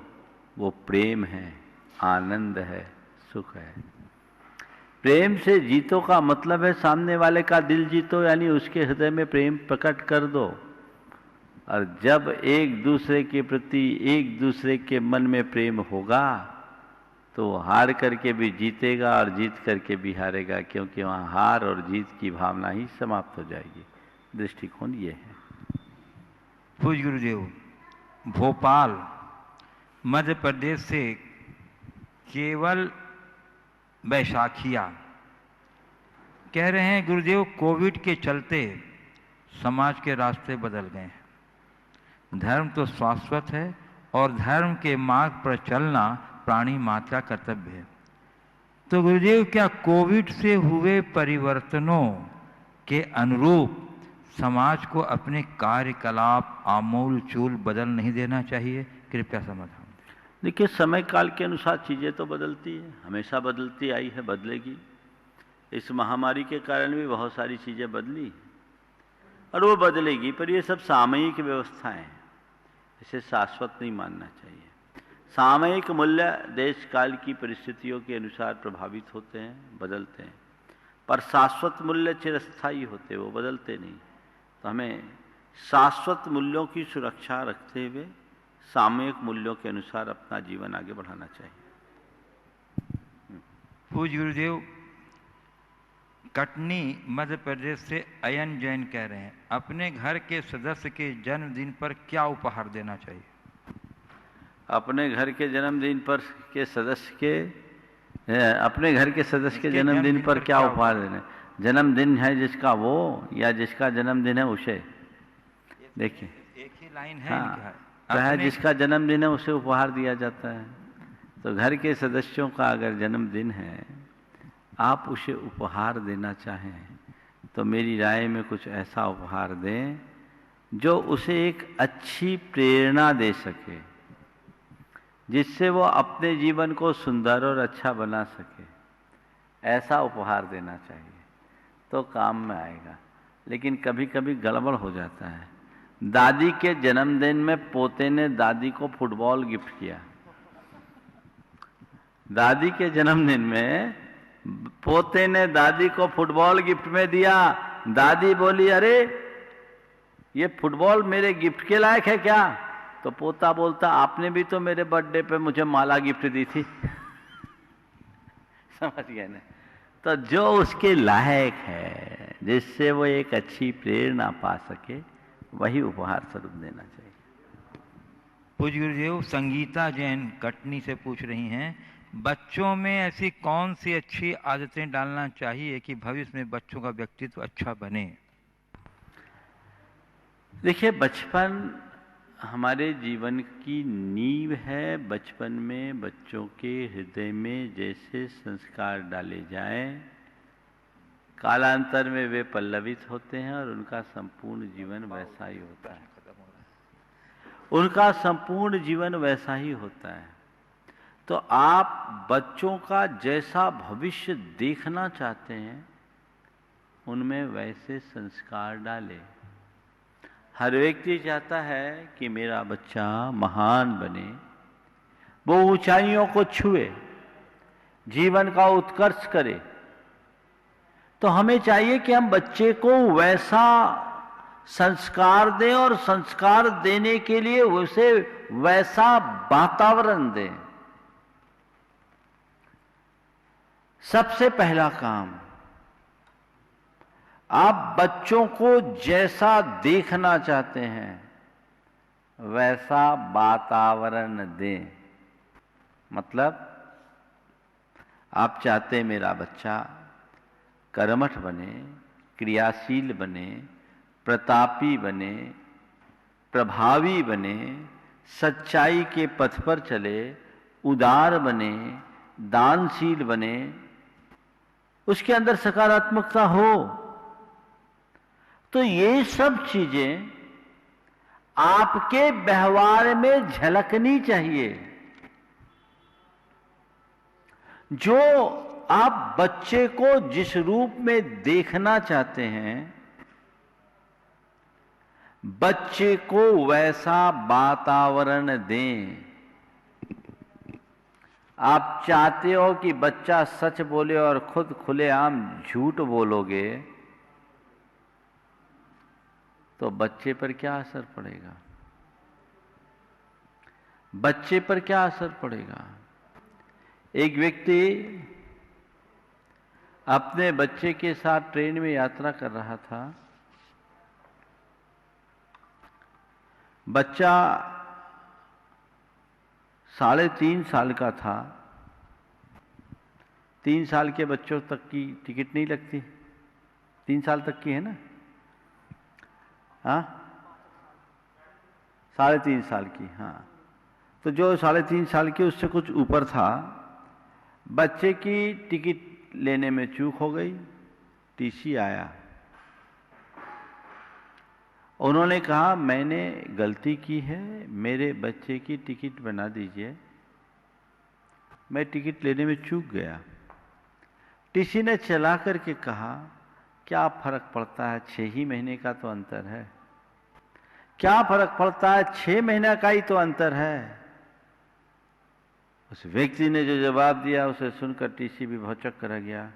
वो प्रेम है, आनंद है, सुख है। प्रेम से जीतो का मतलब है सामने वाले का दिल जीतो, यानी उसके हृदय में प्रेम प्रकट कर दो। और जब एक दूसरे के प्रति, एक दूसरे के मन में प्रेम होगा, तो हार करके भी जीतेगा और जीत करके भी हारेगा, क्योंकि वहाँ हार और जीत की भावना ही समाप्त हो जाएगी। दृष्टिकोण ये है। पूज्य गुरुदेव, भोपाल मध्य प्रदेश से केवल बैशाखिया कह रहे हैं गुरुदेव, कोविड के चलते समाज के रास्ते बदल गए हैं। धर्म तो शाश्वत है और धर्म के मार्ग पर चलना प्राणी मात्र का कर्तव्य है। तो गुरुदेव, क्या कोविड से हुए परिवर्तनों के अनुरूप समाज को अपने कार्यकलाप आमूल चूल बदल नहीं देना चाहिए? कृपया समाधान। देखिए, समय काल के अनुसार चीज़ें तो बदलती है, हमेशा बदलती आई है, बदलेगी। इस महामारी के कारण भी बहुत सारी चीज़ें बदली और वो बदलेगी, पर ये सब सामयिक व्यवस्थाएं हैं, इसे शाश्वत नहीं मानना चाहिए। सामयिक मूल्य देश काल की परिस्थितियों के अनुसार प्रभावित होते हैं, बदलते हैं, पर शाश्वत मूल्य चिरस्थायी होते, वो बदलते नहीं। तो हमें शाश्वत मूल्यों की सुरक्षा रखते हुए सामयिक मूल्यों के अनुसार अपना जीवन आगे बढ़ाना चाहिए। पूज्य गुरुदेव, कटनी मध्य प्रदेश से अयन जैन कह रहे हैं, अपने घर के सदस्य के जन्मदिन पर क्या उपहार देना चाहिए? अपने घर के जन्मदिन पर के सदस्य के अपने घर के सदस्य के जन्मदिन पर क्या उपहार देना? जन्मदिन है जिसका वो, या जिसका जन्मदिन है उसे? देखिए, एक ही लाइन है। हाँ, वह जिसका जन्मदिन है उसे उपहार दिया जाता है। तो घर के सदस्यों का अगर जन्मदिन है, आप उसे उपहार देना चाहें तो मेरी राय में कुछ ऐसा उपहार दें जो उसे एक अच्छी प्रेरणा दे सके, जिससे वो अपने जीवन को सुंदर और अच्छा बना सके। ऐसा उपहार देना चाहिए तो काम में आएगा। लेकिन कभी कभी गड़बड़ हो जाता है। दादी के जन्मदिन में पोते ने दादी को फुटबॉल गिफ्ट किया। दादी के जन्मदिन में पोते ने दादी को फुटबॉल गिफ्ट में दिया। दादी बोली, अरे ये फुटबॉल मेरे गिफ्ट के लायक है क्या? तो पोता बोलता, आपने भी तो मेरे बर्थडे पे मुझे माला गिफ्ट दी थी। समझ गए ना? तो जो उसके लायक है, जिससे वो एक अच्छी प्रेरणा पा सके, वही उपहार स्वरूप देना चाहिए। पूज्य गुरुदेव, संगीता जैन कटनी से पूछ रही हैं, बच्चों में ऐसी कौन सी अच्छी आदतें डालना चाहिए कि भविष्य में बच्चों का व्यक्तित्व अच्छा बने? देखिए, बचपन हमारे जीवन की नींव है। बचपन में बच्चों के हृदय में जैसे संस्कार डाले जाएं, कालांतर में वे पल्लवित होते हैं और उनका संपूर्ण जीवन वैसा ही होता है। उनका संपूर्ण जीवन वैसा ही होता है। तो आप बच्चों का जैसा भविष्य देखना चाहते हैं, उनमें वैसे संस्कार डालें। हर व्यक्ति चाहता है कि मेरा बच्चा महान बने, वो ऊंचाइयों को छुए, जीवन का उत्कर्ष करे। तो हमें चाहिए कि हम बच्चे को वैसा संस्कार दें और संस्कार देने के लिए उसे वैसा वातावरण दें। सबसे पहला काम, आप बच्चों को जैसा देखना चाहते हैं वैसा वातावरण दें। मतलब आप चाहते मेरा बच्चा कर्मठ बने, क्रियाशील बने, प्रतापी बने, प्रभावी बने, सच्चाई के पथ पर चले, उदार बने, दानशील बने, उसके अंदर सकारात्मकता हो। तो ये सब चीजें आपके व्यवहार में झलकनी चाहिए। जो आप बच्चे को जिस रूप में देखना चाहते हैं, बच्चे को वैसा वातावरण दें। आप चाहते हो कि बच्चा सच बोले और खुद खुलेआम झूठ बोलोगे, तो बच्चे पर क्या असर पड़ेगा? बच्चे पर क्या असर पड़ेगा? एक व्यक्ति अपने बच्चे के साथ ट्रेन में यात्रा कर रहा था। बच्चा 3.5 साल का था। 3 साल के बच्चों तक की टिकट नहीं लगती, 3 साल तक की है ना? हाँ, 3.5 साल की। हाँ, तो जो 3.5 साल की उससे कुछ ऊपर था, बच्चे की टिकट लेने में चूक हो गई। टीसी आया, उन्होंने कहा मैंने गलती की है, मेरे बच्चे की टिकट बना दीजिए, मैं टिकट लेने में चूक गया। टीसी ने चला करके कहा क्या फर्क पड़ता है, 6 ही महीने का तो अंतर है। क्या फर्क पड़ता है, 6 महीने का ही तो अंतर है। उस व्यक्ति ने जो जवाब दिया उसे सुनकर टीसी भी भौचक्क रह गया।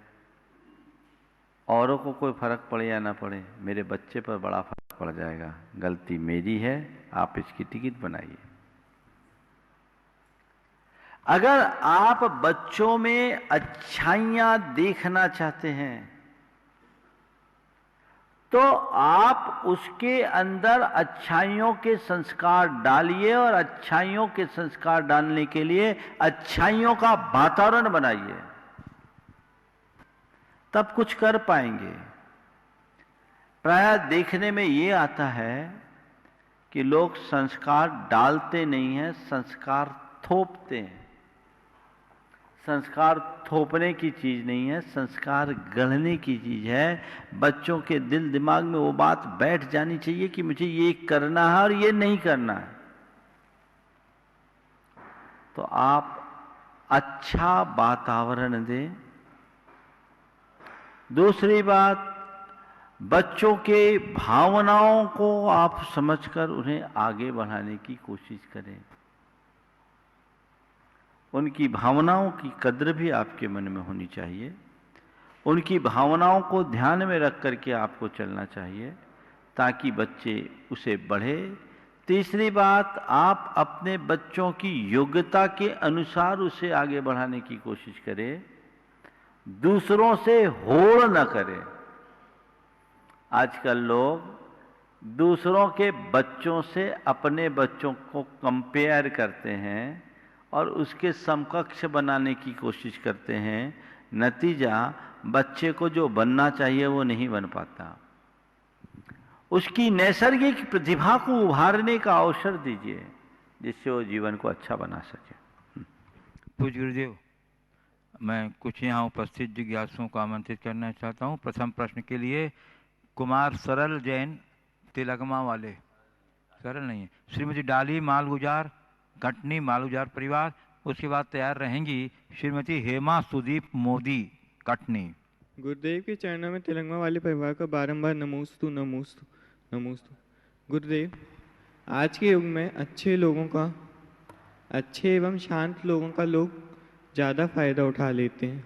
औरों को कोई फर्क पड़े या ना पड़े, मेरे बच्चे पर बड़ा फर्क पड़ जाएगा। गलती मेरी है, आप इसकी टिकट बनाइए। अगर आप बच्चों में अच्छाइयां देखना चाहते हैं तो आप उसके अंदर अच्छाइयों के संस्कार डालिए, और अच्छाइयों के संस्कार डालने के लिए अच्छाइयों का वातावरण बनाइए, तब कुछ कर पाएंगे। प्रायः देखने में ये आता है कि लोग संस्कार डालते नहीं हैं, संस्कार थोपते हैं। संस्कार थोपने की चीज नहीं है, संस्कार गढ़ने की चीज है। बच्चों के दिल दिमाग में वो बात बैठ जानी चाहिए कि मुझे ये करना है और ये नहीं करना है। तो आप अच्छा वातावरण दें। दूसरी बात, बच्चों के भावनाओं को आप समझकर उन्हें आगे बढ़ाने की कोशिश करें। उनकी भावनाओं की कद्र भी आपके मन में होनी चाहिए। उनकी भावनाओं को ध्यान में रख करके आपको चलना चाहिए ताकि बच्चे उसे बढ़े। तीसरी बात, आप अपने बच्चों की योग्यता के अनुसार उसे आगे बढ़ाने की कोशिश करें, दूसरों से होड़ न करें। आजकल लोग दूसरों के बच्चों से अपने बच्चों को कंपेयर करते हैं और उसके समकक्ष बनाने की कोशिश करते हैं। नतीजा, बच्चे को जो बनना चाहिए वो नहीं बन पाता। उसकी नैसर्गिक प्रतिभा को उभारने का अवसर दीजिए जिससे वो जीवन को अच्छा बना सके। पूज्य गुरुदेव, मैं कुछ यहाँ उपस्थित जिज्ञासुओं को आमंत्रित करना चाहता हूँ। प्रथम प्रश्न के लिए कुमार सरल जैन, तिलकमा वाले, सरल नहीं है, श्रीमती डाली मालगुजार, कटनी मालगुजार परिवार। उसके बाद तैयार रहेंगी श्रीमती हेमा सुदीप मोदी, कटनी। गुरुदेव के चरणों में तेलंगाना वाले परिवार का बारंबार नमोस्तु नमोस्तु नमोस्तु। गुरुदेव, आज के युग में अच्छे एवं शांत लोगों का लोग ज़्यादा फायदा उठा लेते हैं,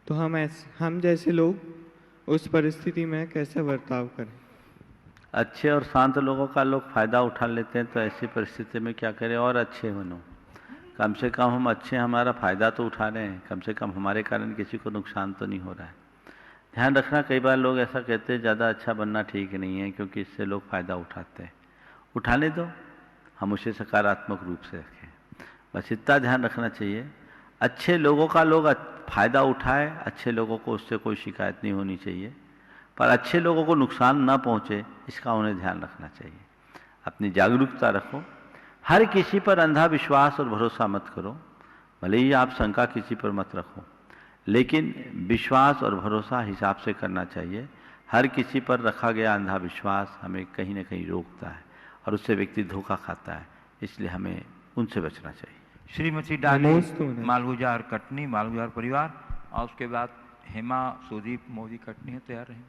तो हम जैसे लोग उस परिस्थिति में कैसे बर्ताव करें? अच्छे और शांत लोगों का लोग फायदा उठा लेते हैं तो ऐसी परिस्थिति में क्या करें? और अच्छे बनो। कम से कम हम अच्छे, हमारा फायदा तो उठा रहे हैं, कम से कम हमारे कारण किसी को नुकसान तो नहीं हो रहा है। ध्यान रखना, कई बार लोग ऐसा कहते हैं ज़्यादा अच्छा बनना ठीक नहीं है क्योंकि इससे लोग फायदा उठाते हैं। उठाने दो, हम उसे सकारात्मक रूप से रखें, बस इतना ध्यान रखना चाहिए। अच्छे लोगों का लोग फायदा उठाए, अच्छे लोगों को उससे कोई शिकायत नहीं होनी चाहिए, पर अच्छे लोगों को नुकसान न पहुंचे इसका उन्हें ध्यान रखना चाहिए। अपनी जागरूकता रखो, हर किसी पर अंधा विश्वास और भरोसा मत करो। भले ही आप शंका किसी पर मत रखो, लेकिन विश्वास और भरोसा हिसाब से करना चाहिए। हर किसी पर रखा गया अंधा विश्वास हमें कहीं न कहीं रोकता है और उससे व्यक्ति धोखा खाता है, इसलिए हमें उनसे बचना चाहिए। श्रीमती डाली मालगुजार, कटनी मालगुजार परिवार, और उसके बाद हेमा सुदीप मोदी, कटनी है। तैयार रहें।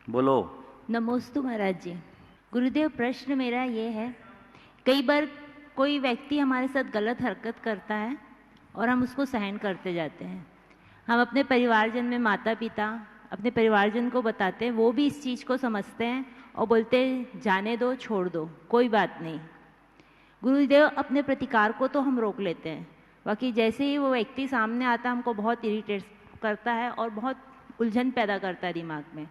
बोलो। नमोस्तु महाराज जी। गुरुदेव, प्रश्न मेरा ये है, कई बार कोई व्यक्ति हमारे साथ गलत हरकत करता है और हम उसको सहन करते जाते हैं। हम अपने परिवारजन में माता पिता अपने परिवारजन को बताते हैं, वो भी इस चीज़ को समझते हैं और बोलते हैं जाने दो, छोड़ दो, कोई बात नहीं। गुरुदेव, अपने प्रतिकार को तो हम रोक लेते हैं, बाकी जैसे ही वो व्यक्ति सामने आता है हमको बहुत इरिटेट करता है और बहुत उलझन पैदा करता है दिमाग में।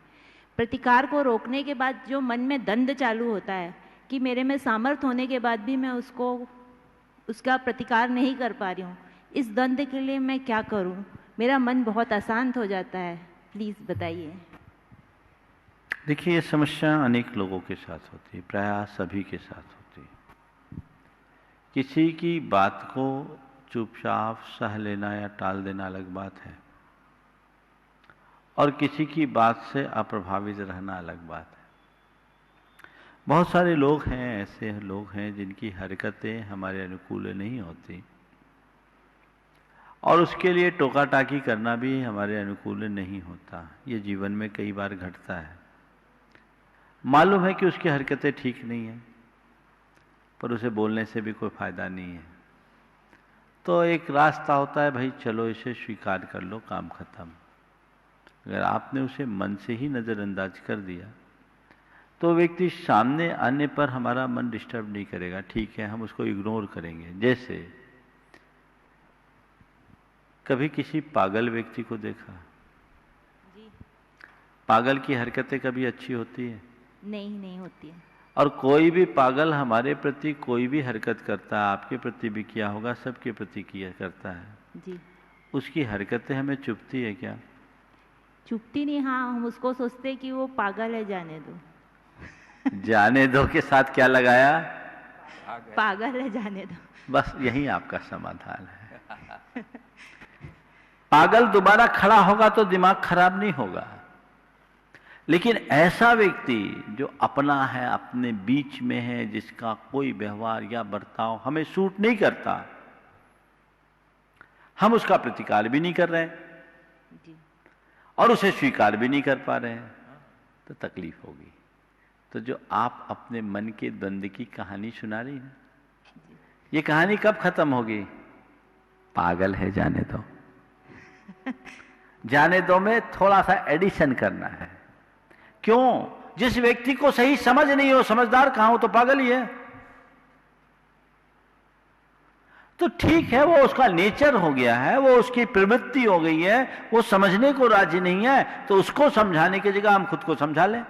प्रतिकार को रोकने के बाद जो मन में दंड चालू होता है कि मेरे में सामर्थ्य होने के बाद भी मैं उसका प्रतिकार नहीं कर पा रही हूँ, इस दंड के लिए मैं क्या करूँ? मेरा मन बहुत अशांत हो जाता है, प्लीज़ बताइए। देखिए, ये समस्या अनेक लोगों के साथ होती है, प्रायः सभी के साथ होती है। किसी की बात को चुपचाप सह लेना या टाल देना अलग बात है, और किसी की बात से अप्रभावित रहना अलग बात है। बहुत सारे लोग हैं, ऐसे लोग हैं जिनकी हरकतें हमारे अनुकूल नहीं होती और उसके लिए टोका टाकी करना भी हमारे अनुकूल नहीं होता। ये जीवन में कई बार घटता है। मालूम है कि उसकी हरकतें ठीक नहीं हैं, पर उसे बोलने से भी कोई फायदा नहीं है। तो एक रास्ता होता है, भाई चलो इसे स्वीकार कर लो, काम खत्म। अगर आपने उसे मन से ही नज़रअंदाज कर दिया तो व्यक्ति सामने आने पर हमारा मन डिस्टर्ब नहीं करेगा, ठीक है, हम उसको इग्नोर करेंगे। जैसे कभी किसी पागल व्यक्ति को देखा? जी। पागल की हरकतें कभी अच्छी होती है? नहीं होती है। और कोई भी पागल हमारे प्रति कोई भी हरकत करता है, आपके प्रति भी किया होगा, सबके प्रति किया करता है जी। उसकी हरकतें हमें चुभती है क्या? चुपती नहीं, हाँ, हम उसको सोचते हैं कि वो पागल है, जाने दो। जाने दो के साथ क्या लगाया? पागल है, जाने दो। बस यही आपका समाधान है। पागल दोबारा खड़ा होगा तो दिमाग खराब नहीं होगा, लेकिन ऐसा व्यक्ति जो अपना है, अपने बीच में है, जिसका कोई व्यवहार या बर्ताव हमें सूट नहीं करता, हम उसका प्रतिकार भी नहीं कर रहे हैं जी। और उसे स्वीकार भी नहीं कर पा रहे हैं, तो तकलीफ होगी। तो जो आप अपने मन के द्वंद्व की कहानी सुना रही हैं, ये कहानी कब खत्म होगी? पागल है, जाने दो। जाने दो में थोड़ा सा एडिशन करना है। क्यों? जिस व्यक्ति को सही समझ नहीं हो, समझदार कहां हो, तो पागल ही है। तो ठीक है, वो उसका नेचर हो गया है, वो उसकी प्रवृत्ति हो गई है, वो समझने को राजी नहीं है, तो उसको समझाने की जगह हम खुद को समझा लें।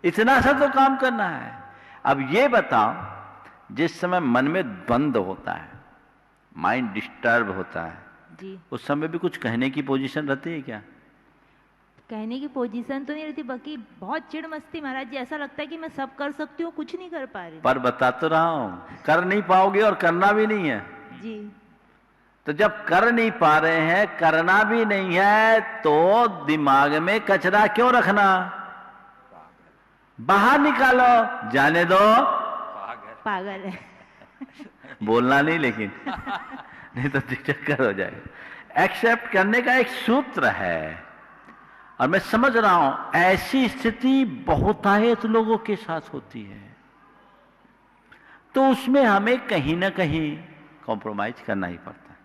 इतना सा तो काम करना है। अब ये बताओ, जिस समय मन में द्वंद्व होता है, माइंड डिस्टर्ब होता है जी, उस समय भी कुछ कहने की पोजीशन रहती है क्या? कहने की पोजीशन तो नहीं रहती, बाकी बहुत चिढ़ मस्ती महाराज जी, ऐसा लगता है कि मैं सब कर सकती हूँ, कुछ नहीं कर पा रही। पर बता तो रहा हूं, कर नहीं पाओगे और करना भी नहीं है जी। तो जब कर नहीं पा रहे हैं, करना भी नहीं है, तो दिमाग में कचरा क्यों रखना? बाहर निकालो, जाने दो, पागल है। बोलना नहीं लेकिन नहीं तो चक्कर हो जाएगा। एक्सेप्ट करने का एक सूत्र है, और मैं समझ रहा हूं ऐसी स्थिति बहुतायत लोगों के साथ होती है, तो उसमें हमें कहीं ना कहीं कॉम्प्रोमाइज करना ही पड़ता है।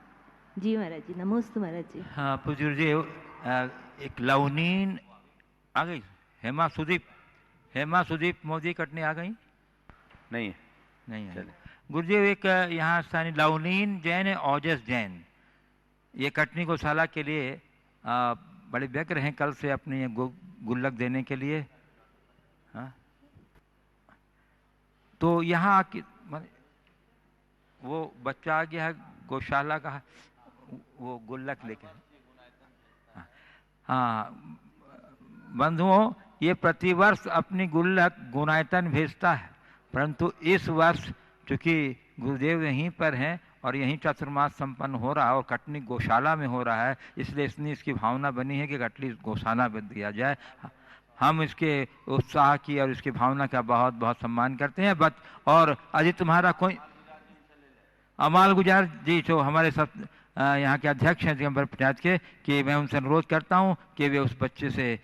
जी महाराज जी, नमस्ते महाराज जी। हाँ पुजूर जी, एक लवनीन आ गई, हेमा सुदीप मोदी कटनी आ गई? नहीं नहीं। गुरुजी, एक यहाँ स्थानीय लवनीन जैन है, ओजस जैन, ये कटनी गौशाला के लिए बड़े व्यग्र हैं, कल से अपने ये गुल्लक देने के लिए। हाँ, तो यहाँ वो बच्चा आ गया है गौशाला का, वो गुल्लक लेके। हाँ बंधुओं, ये प्रतिवर्ष अपनी गुल्लक गुनायतन भेजता है, परंतु इस वर्ष चूंकि गुरुदेव यहीं पर हैं और यहीं चतुर्मास संपन्न हो रहा है और कटनी गौशाला में हो रहा है, इसलिए इतनी इसकी भावना बनी है कि कटनी गौशाला में दिया जाए। हम इसके उत्साह की और इसकी भावना का बहुत बहुत सम्मान करते हैं। बट और अजी तुम्हारा कोई अमाल गुजार जी, जो हमारे सब यहाँ के अध्यक्ष हैं दिगंबर पंचायत के, कि मैं उनसे अनुरोध करता हूँ कि वे उस बच्चे से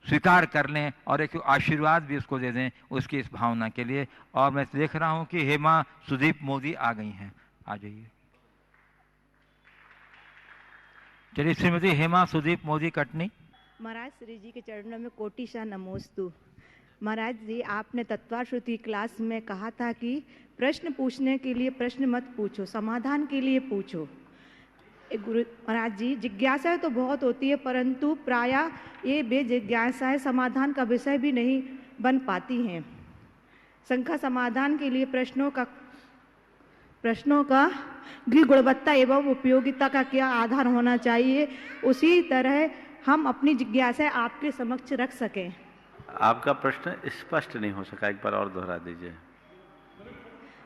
स्वीकार कर लें और एक आशीर्वाद भी उसको दे दें उसकी इस भावना के लिए। और मैं देख रहा हूं कि हेमा सुदीप मोदी आ गई हैं, आ जाइए। चलिए, श्रीमती हेमा सुदीप मोदी कटनी। महाराज श्री जी के चरणों में कोटिशा नमोस्तु। महाराज जी, आपने तत्वाश्रुति क्लास में कहा था कि प्रश्न पूछने के लिए प्रश्न मत पूछो, समाधान के लिए पूछो। गुरु महाराज जी, जिज्ञासाएं तो बहुत होती है, परंतु प्रायः ये बेजिज्ञासाएं समाधान का विषय भी नहीं बन पाती हैं। शंका समाधान के लिए प्रश्नों का भी गुणवत्ता एवं उपयोगिता का क्या आधार होना चाहिए, उसी तरह हम अपनी जिज्ञासाएं आपके समक्ष रख सकें। आपका प्रश्न स्पष्ट नहीं हो सका, एक बार और दोहरा दीजिए।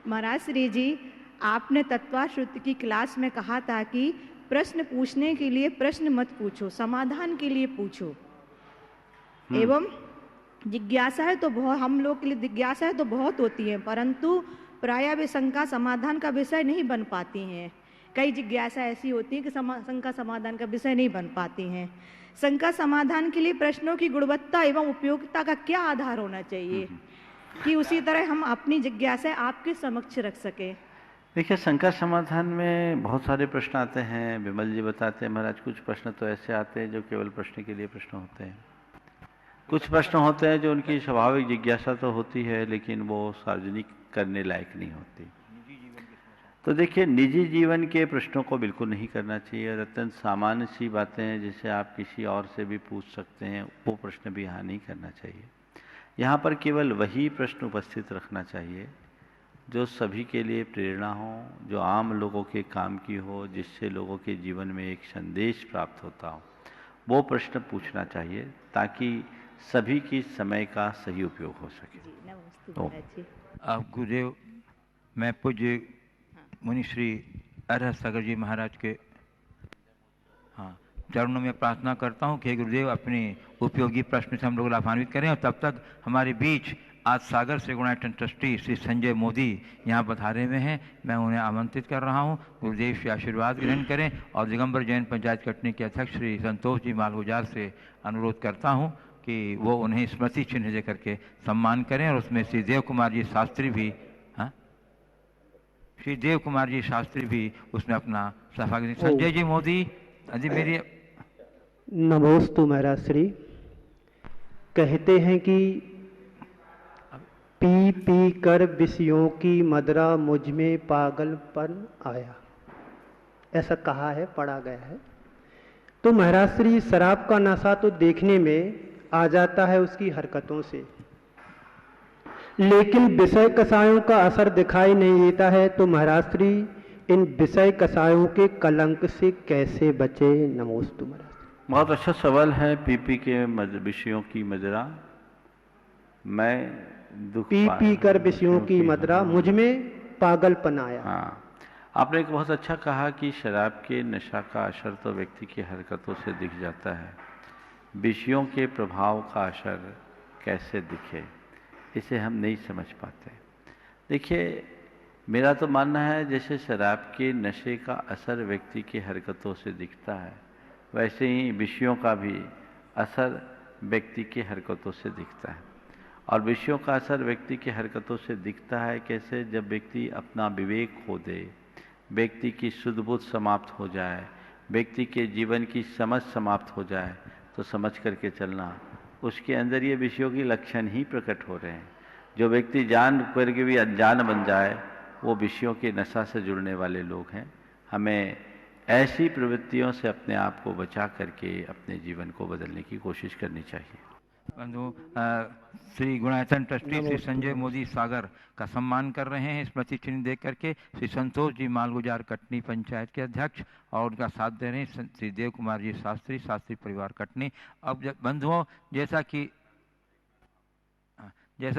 महाराज श्री जी, आपने तत्वाश्रुति की क्लास में कहा था कि प्रश्न पूछने के लिए प्रश्न मत पूछो, समाधान के लिए पूछो। एवं जिज्ञासाएं तो बहुत, हम लोग के लिए जिज्ञासाएं तो बहुत होती हैं, परंतु प्रायः वे शंका समाधान का विषय नहीं बन पाती हैं। कई जिज्ञासा ऐसी होती है कि शंका समाधान का विषय नहीं बन पाती हैं। शंका समाधान के लिए प्रश्नों की गुणवत्ता एवं उपयोगिता का क्या आधार होना चाहिए कि उसी तरह हम अपनी जिज्ञासा आपके समक्ष रख सकें। देखिए, संकट समाधान में बहुत सारे प्रश्न आते हैं। विमल जी बताते हैं महाराज, कुछ प्रश्न तो ऐसे आते हैं जो केवल प्रश्न के लिए प्रश्न होते हैं। कुछ प्रश्न होते हैं जो उनकी स्वाभाविक जिज्ञासा तो होती है, लेकिन वो सार्वजनिक करने लायक नहीं होती। तो देखिए, निजी जीवन के प्रश्नों को बिल्कुल नहीं करना चाहिए, और अत्यंत सामान्य सी बातें हैं जिसे आप किसी और से भी पूछ सकते हैं, वो प्रश्न भी यहाँ नहीं करना चाहिए। यहाँ पर केवल वही प्रश्न उपस्थित रखना चाहिए जो सभी के लिए प्रेरणा हो, जो आम लोगों के काम की हो, जिससे लोगों के जीवन में एक संदेश प्राप्त होता हो, वो प्रश्न पूछना चाहिए ताकि सभी की समय का सही उपयोग हो सके। अब गुरुदेव, मैं पूज्य मुनि श्री अरहत सागर जी महाराज के चरणों में प्रार्थना करता हूँ कि गुरुदेव अपने उपयोगी प्रश्न से हम लोग लाभान्वित करें। और तब तक हमारे बीच आज सागर से गुणायतन ट्रस्टी श्री संजय मोदी यहाँ पधारे हुए हैं। मैं उन्हें आमंत्रित कर रहा हूँ, गुरुदेव से आशीर्वाद ग्रहण करें। और दिगंबर जैन पंचायत कटनी के अध्यक्ष श्री संतोष जी मालगुजार से अनुरोध करता हूँ कि वो उन्हें स्मृति चिन्ह दे करके सम्मान करें। और उसमें श्री देव कुमार जी शास्त्री भी श्री देव कुमार जी शास्त्री भी उसमें अपना सहभागी। संजय जी मोदी, अजी मेरी नमोस्तु महाराज श्री। कहते हैं कि पी पी कर विषयों की मदरा मुझ में पागलपन आया, ऐसा कहा है, पढ़ा गया है। तो महाराज श्री, शराब का नशा तो देखने में आ जाता है उसकी हरकतों से, लेकिन विषय कषायों का असर दिखाई नहीं देता है। तो महाराज श्री, इन विषय कषायों के कलंक से कैसे बचे? नमोस्तु महाराज। बहुत अच्छा सवाल है। पीपी के विषयों की मदिरा, मैं दुख पी कर विषयों की मदिरा मुझ में पागलपन आया। हाँ, आपने एक बहुत अच्छा कहा कि शराब के नशा का असर तो व्यक्ति की हरकतों से दिख जाता है, विषयों के प्रभाव का असर कैसे दिखे इसे हम नहीं समझ पाते। देखिए, मेरा तो मानना है जैसे शराब के नशे का असर व्यक्ति की हरकतों से दिखता है, वैसे ही विषयों का भी असर व्यक्ति की हरकतों से दिखता है। और विषयों का असर व्यक्ति की हरकतों से दिखता है कैसे? जब व्यक्ति अपना विवेक खो दे, व्यक्ति की शुद्ध बुद्ध समाप्त हो जाए, व्यक्ति के जीवन की समझ समाप्त हो जाए, तो समझ करके चलना उसके अंदर ये विषयों की लक्षण ही प्रकट हो रहे हैं। जो व्यक्ति जान करके भी अनजान बन जाए, वो विषयों के नशा से जुड़ने वाले लोग हैं। हमें ऐसी प्रवृत्तियों से अपने आप को बचा करके अपने जीवन को बदलने की कोशिश करनी चाहिए। बंधु, श्री गुणायतन ट्रस्टी श्री संजय मोदी सागर का सम्मान कर रहे हैं स्मृति चिन्ह दे करके। श्री संतोष जी मालगुजार कटनी पंचायत के अध्यक्ष, और उनका साथ दे रहे हैं श्री देव कुमार जी शास्त्री, शास्त्री परिवार कटनी। अब बंधुओं, जैसा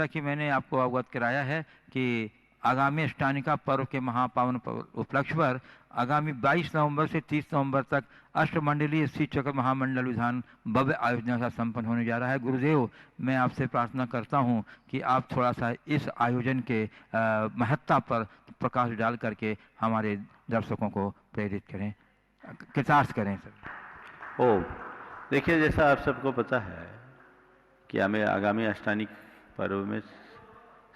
कि मैंने आपको अवगत कराया है कि आगामी अष्टानिका पर्व के महापावन उपलक्ष्य पर आगामी 22 नवंबर से 30 नवंबर तक अष्टमंडलीय श्री चक्र महामंडल विधान भव्य आयोजन का संपन्न होने जा रहा है। गुरुदेव, मैं आपसे प्रार्थना करता हूं कि आप थोड़ा सा इस आयोजन के महत्ता पर प्रकाश डाल करके हमारे दर्शकों को प्रेरित करें, कृतार्थ करें सर। देखिए, जैसा आप सबको पता है कि हमें आगामी अष्टानिक पर्व में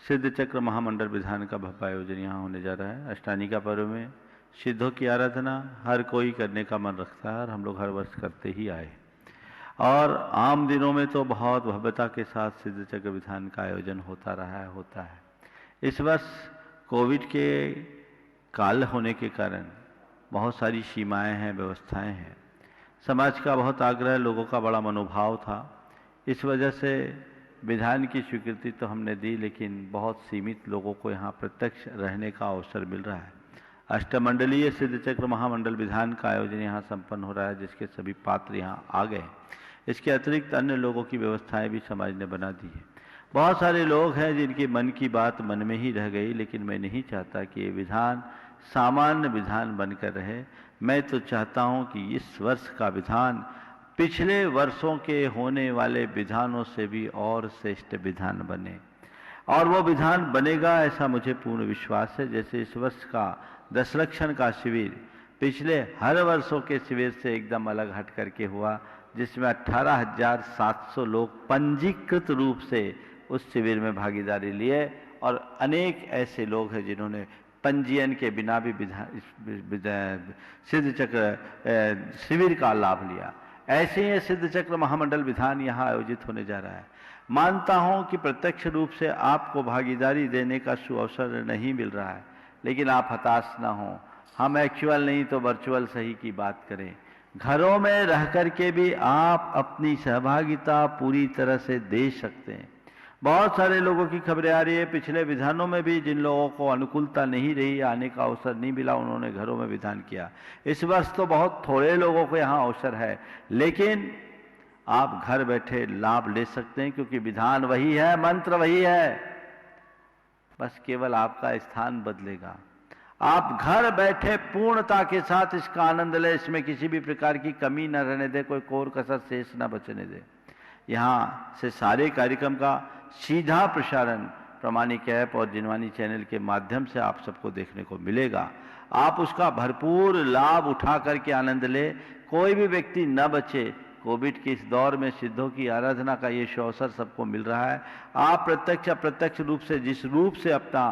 सिद्ध चक्र महामंडल विधान का भव्य आयोजन यहाँ होने जा रहा है। अष्टानिका पर्व में सिद्धों की आराधना हर कोई करने का मन रखता है और हम लोग हर वर्ष करते ही आए। और आम दिनों में तो बहुत भव्यता के साथ सिद्ध चक्र विधान का आयोजन होता है। इस वर्ष कोविड के काल होने के कारण बहुत सारी सीमाएं हैं, व्यवस्थाएं हैं। समाज का बहुत आग्रह, लोगों का बड़ा मनोभाव था। इस वजह से विधान की स्वीकृति तो हमने दी, लेकिन बहुत सीमित लोगों को यहाँ प्रत्यक्ष रहने का अवसर मिल रहा है। अष्टमंडलीय सिद्ध चक्र महामंडल विधान का आयोजन यहाँ संपन्न हो रहा है, जिसके सभी पात्र यहाँ आ गए। इसके अतिरिक्त अन्य लोगों की व्यवस्थाएं भी समाज ने बना दी है। बहुत सारे लोग हैं जिनके मन की बात मन में ही रह गई, लेकिन मैं नहीं चाहता कि ये विधान सामान्य विधान बनकर रहे। मैं तो चाहता हूँ कि इस वर्ष का विधान पिछले वर्षों के होने वाले विधानों से भी और श्रेष्ठ विधान बने, और वो विधान बनेगा ऐसा मुझे पूर्ण विश्वास है। जैसे इस वर्ष का 10 लक्षण का शिविर पिछले हर वर्षों के शिविर से एकदम अलग हट करके हुआ, जिसमें 18,700 लोग पंजीकृत रूप से उस शिविर में भागीदारी लिए, और अनेक ऐसे लोग हैं जिन्होंने पंजीयन के बिना भी सिद्ध चक्र शिविर का लाभ लिया। ऐसे ही सिद्ध चक्र महामंडल विधान यहाँ आयोजित होने जा रहा है। मानता हूँ कि प्रत्यक्ष रूप से आपको भागीदारी देने का सुअवसर नहीं मिल रहा है, लेकिन आप हताश ना हो। हम एक्चुअल नहीं तो वर्चुअल सही की बात करें। घरों में रह कर के भी आप अपनी सहभागिता पूरी तरह से दे सकते हैं। बहुत सारे लोगों की खबरें आ रही है, पिछले विधानों में भी जिन लोगों को अनुकूलता नहीं रही, आने का अवसर नहीं मिला, उन्होंने घरों में विधान किया। इस वर्ष तो बहुत थोड़े लोगों को यहाँ अवसर है, लेकिन आप घर बैठे लाभ ले सकते हैं, क्योंकि विधान वही है, मंत्र वही है, बस केवल आपका स्थान बदलेगा। आप घर बैठे पूर्णता के साथ इसका आनंद लें, इसमें किसी भी प्रकार की कमी न रहने दे, कोई कोर कसर शेष न बचने दे। यहाँ से सारे कार्यक्रम का सीधा प्रसारण प्रामाणिक ऐप और जिनवानी चैनल के माध्यम से आप सबको देखने को मिलेगा। आप उसका भरपूर लाभ उठा करके आनंद ले। कोई भी व्यक्ति न बचे। कोविड के इस दौर में सिद्धों की आराधना का ये अवसर सबको मिल रहा है। आप प्रत्यक्ष अप्रत्यक्ष रूप से जिस रूप से अपना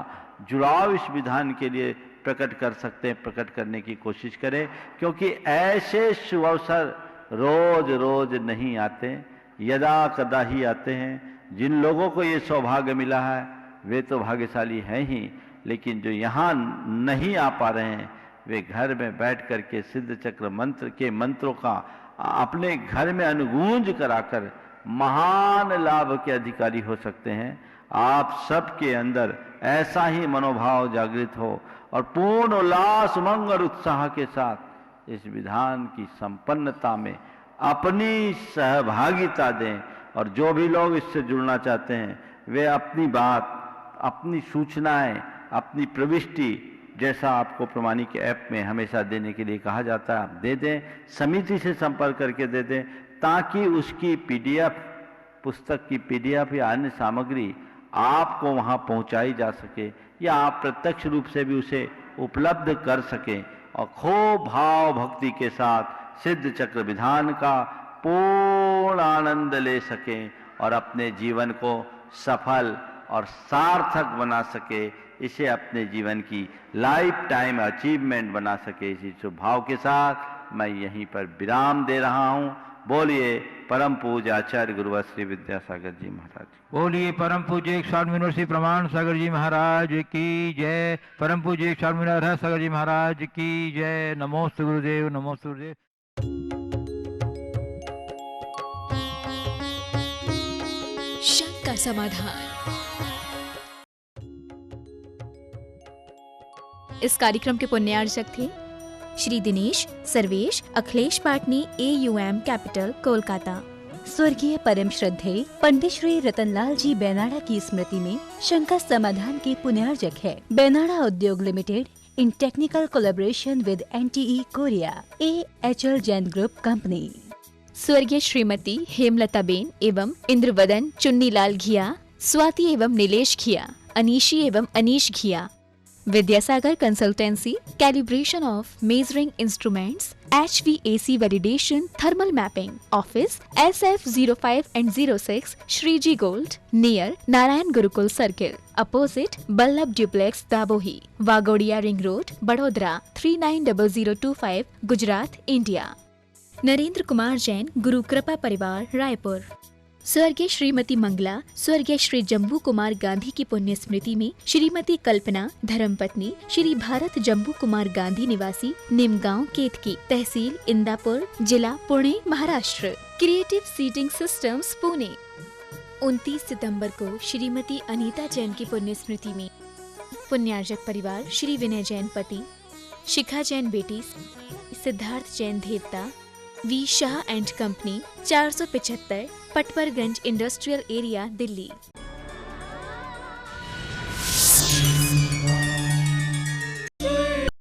जुड़ाव इस विधान के लिए प्रकट कर सकते हैं, प्रकट करने की कोशिश करें, क्योंकि ऐसे शुभ अवसर रोज रोज नहीं आते, यदा कदा ही आते हैं। जिन लोगों को ये सौभाग्य मिला है वे तो भाग्यशाली हैं ही, लेकिन जो यहाँ नहीं आ पा रहे हैं वे घर में बैठ करके सिद्ध चक्र मंत्र के मंत्रों का अपने घर में अनुगूंज कराकर महान लाभ के अधिकारी हो सकते हैं। आप सबके अंदर ऐसा ही मनोभाव जागृत हो और पूर्ण उल्लास, उमंग और उत्साह के साथ इस विधान की संपन्नता में अपनी सहभागिता दें। और जो भी लोग इससे जुड़ना चाहते हैं वे अपनी बात, अपनी सूचनाएं, अपनी प्रविष्टि, जैसा आपको प्रामाणिक ऐप में हमेशा देने के लिए कहा जाता है, आप दे दें। समिति से संपर्क करके दे दें, ताकि उसकी पीडीएफ, पुस्तक की पीडीएफ या अन्य सामग्री आपको वहां पहुंचाई जा सके, या आप प्रत्यक्ष रूप से भी उसे उपलब्ध कर सकें और खूब भाव भक्ति के साथ सिद्ध चक्र विधान का पूर्ण आनंद ले सकें और अपने जीवन को सफल और सार्थक बना सके, इसे अपने जीवन की लाइफ टाइम अचीवमेंट बना सके। इसी शुभ भाव के साथ मैं यहीं पर विराम दे रहा हूं। बोलिए परम पूज्य आचार्य गुरुवर श्री विद्यासागर जी महाराज। बोलिए परम पूज्य स्वामी यूनिवर्सिटी प्रमाण सागर जी महाराज की जय। परम पूज्य स्वामी सागर जी महाराज की जय। नमोस्तु गुरुदेव, नमोस्तु गुरुदेव। शक का समाधान। इस कार्यक्रम के पुण्यार्चक थे श्री दिनेश, सर्वेश, अखिलेश पाटनी, AUM कैपिटल, कोलकाता। स्वर्गीय परम श्रद्धेय पंडित श्री रतनलाल जी बेनाड़ा की स्मृति में शंका समाधान के पुण्यार्चक है बेनाड़ा उद्योग limited in technical collaboration with NTE Korea, AHL Jain group company. स्वर्गीय श्रीमती हेमलताबेन एवं इंद्रवदन चुन्नीलाल घिया, स्वाति एवं नीलेश घिया, अनीशी एवं Anish Ghiya. Vidyasagar consultancy, calibration of measuring instruments, HVAC validation, thermal mapping, office SF05 and 06, Shriji gold, near Narayan Gurukul circle, opposite Ballabh duplex, Dabhoi, Waghodia ring road, बड़ोदरा 390025, गुजरात, इंडिया। नरेंद्र कुमार जैन, गुरु कृपा परिवार, रायपुर। स्वर्गीय श्रीमती मंगला, स्वर्गीय श्री जम्बू कुमार गांधी की पुण्य स्मृति में श्रीमती कल्पना, धर्मपत्नी श्री भारत जम्बू कुमार गांधी, निवासी निमगांव, केतकी, तहसील इंदापुर, जिला Pune, Maharashtra. Creative seating systems, Pune. 29 सितंबर को श्रीमती अनीता जैन की पुण्य स्मृति में पुण्यार्चक परिवार श्री विनय जैन पति, शिखा जैन बेटी, सिद्धार्थ जैन देवता, V Shah and company, 475 Patparganj industrial area, Delhi.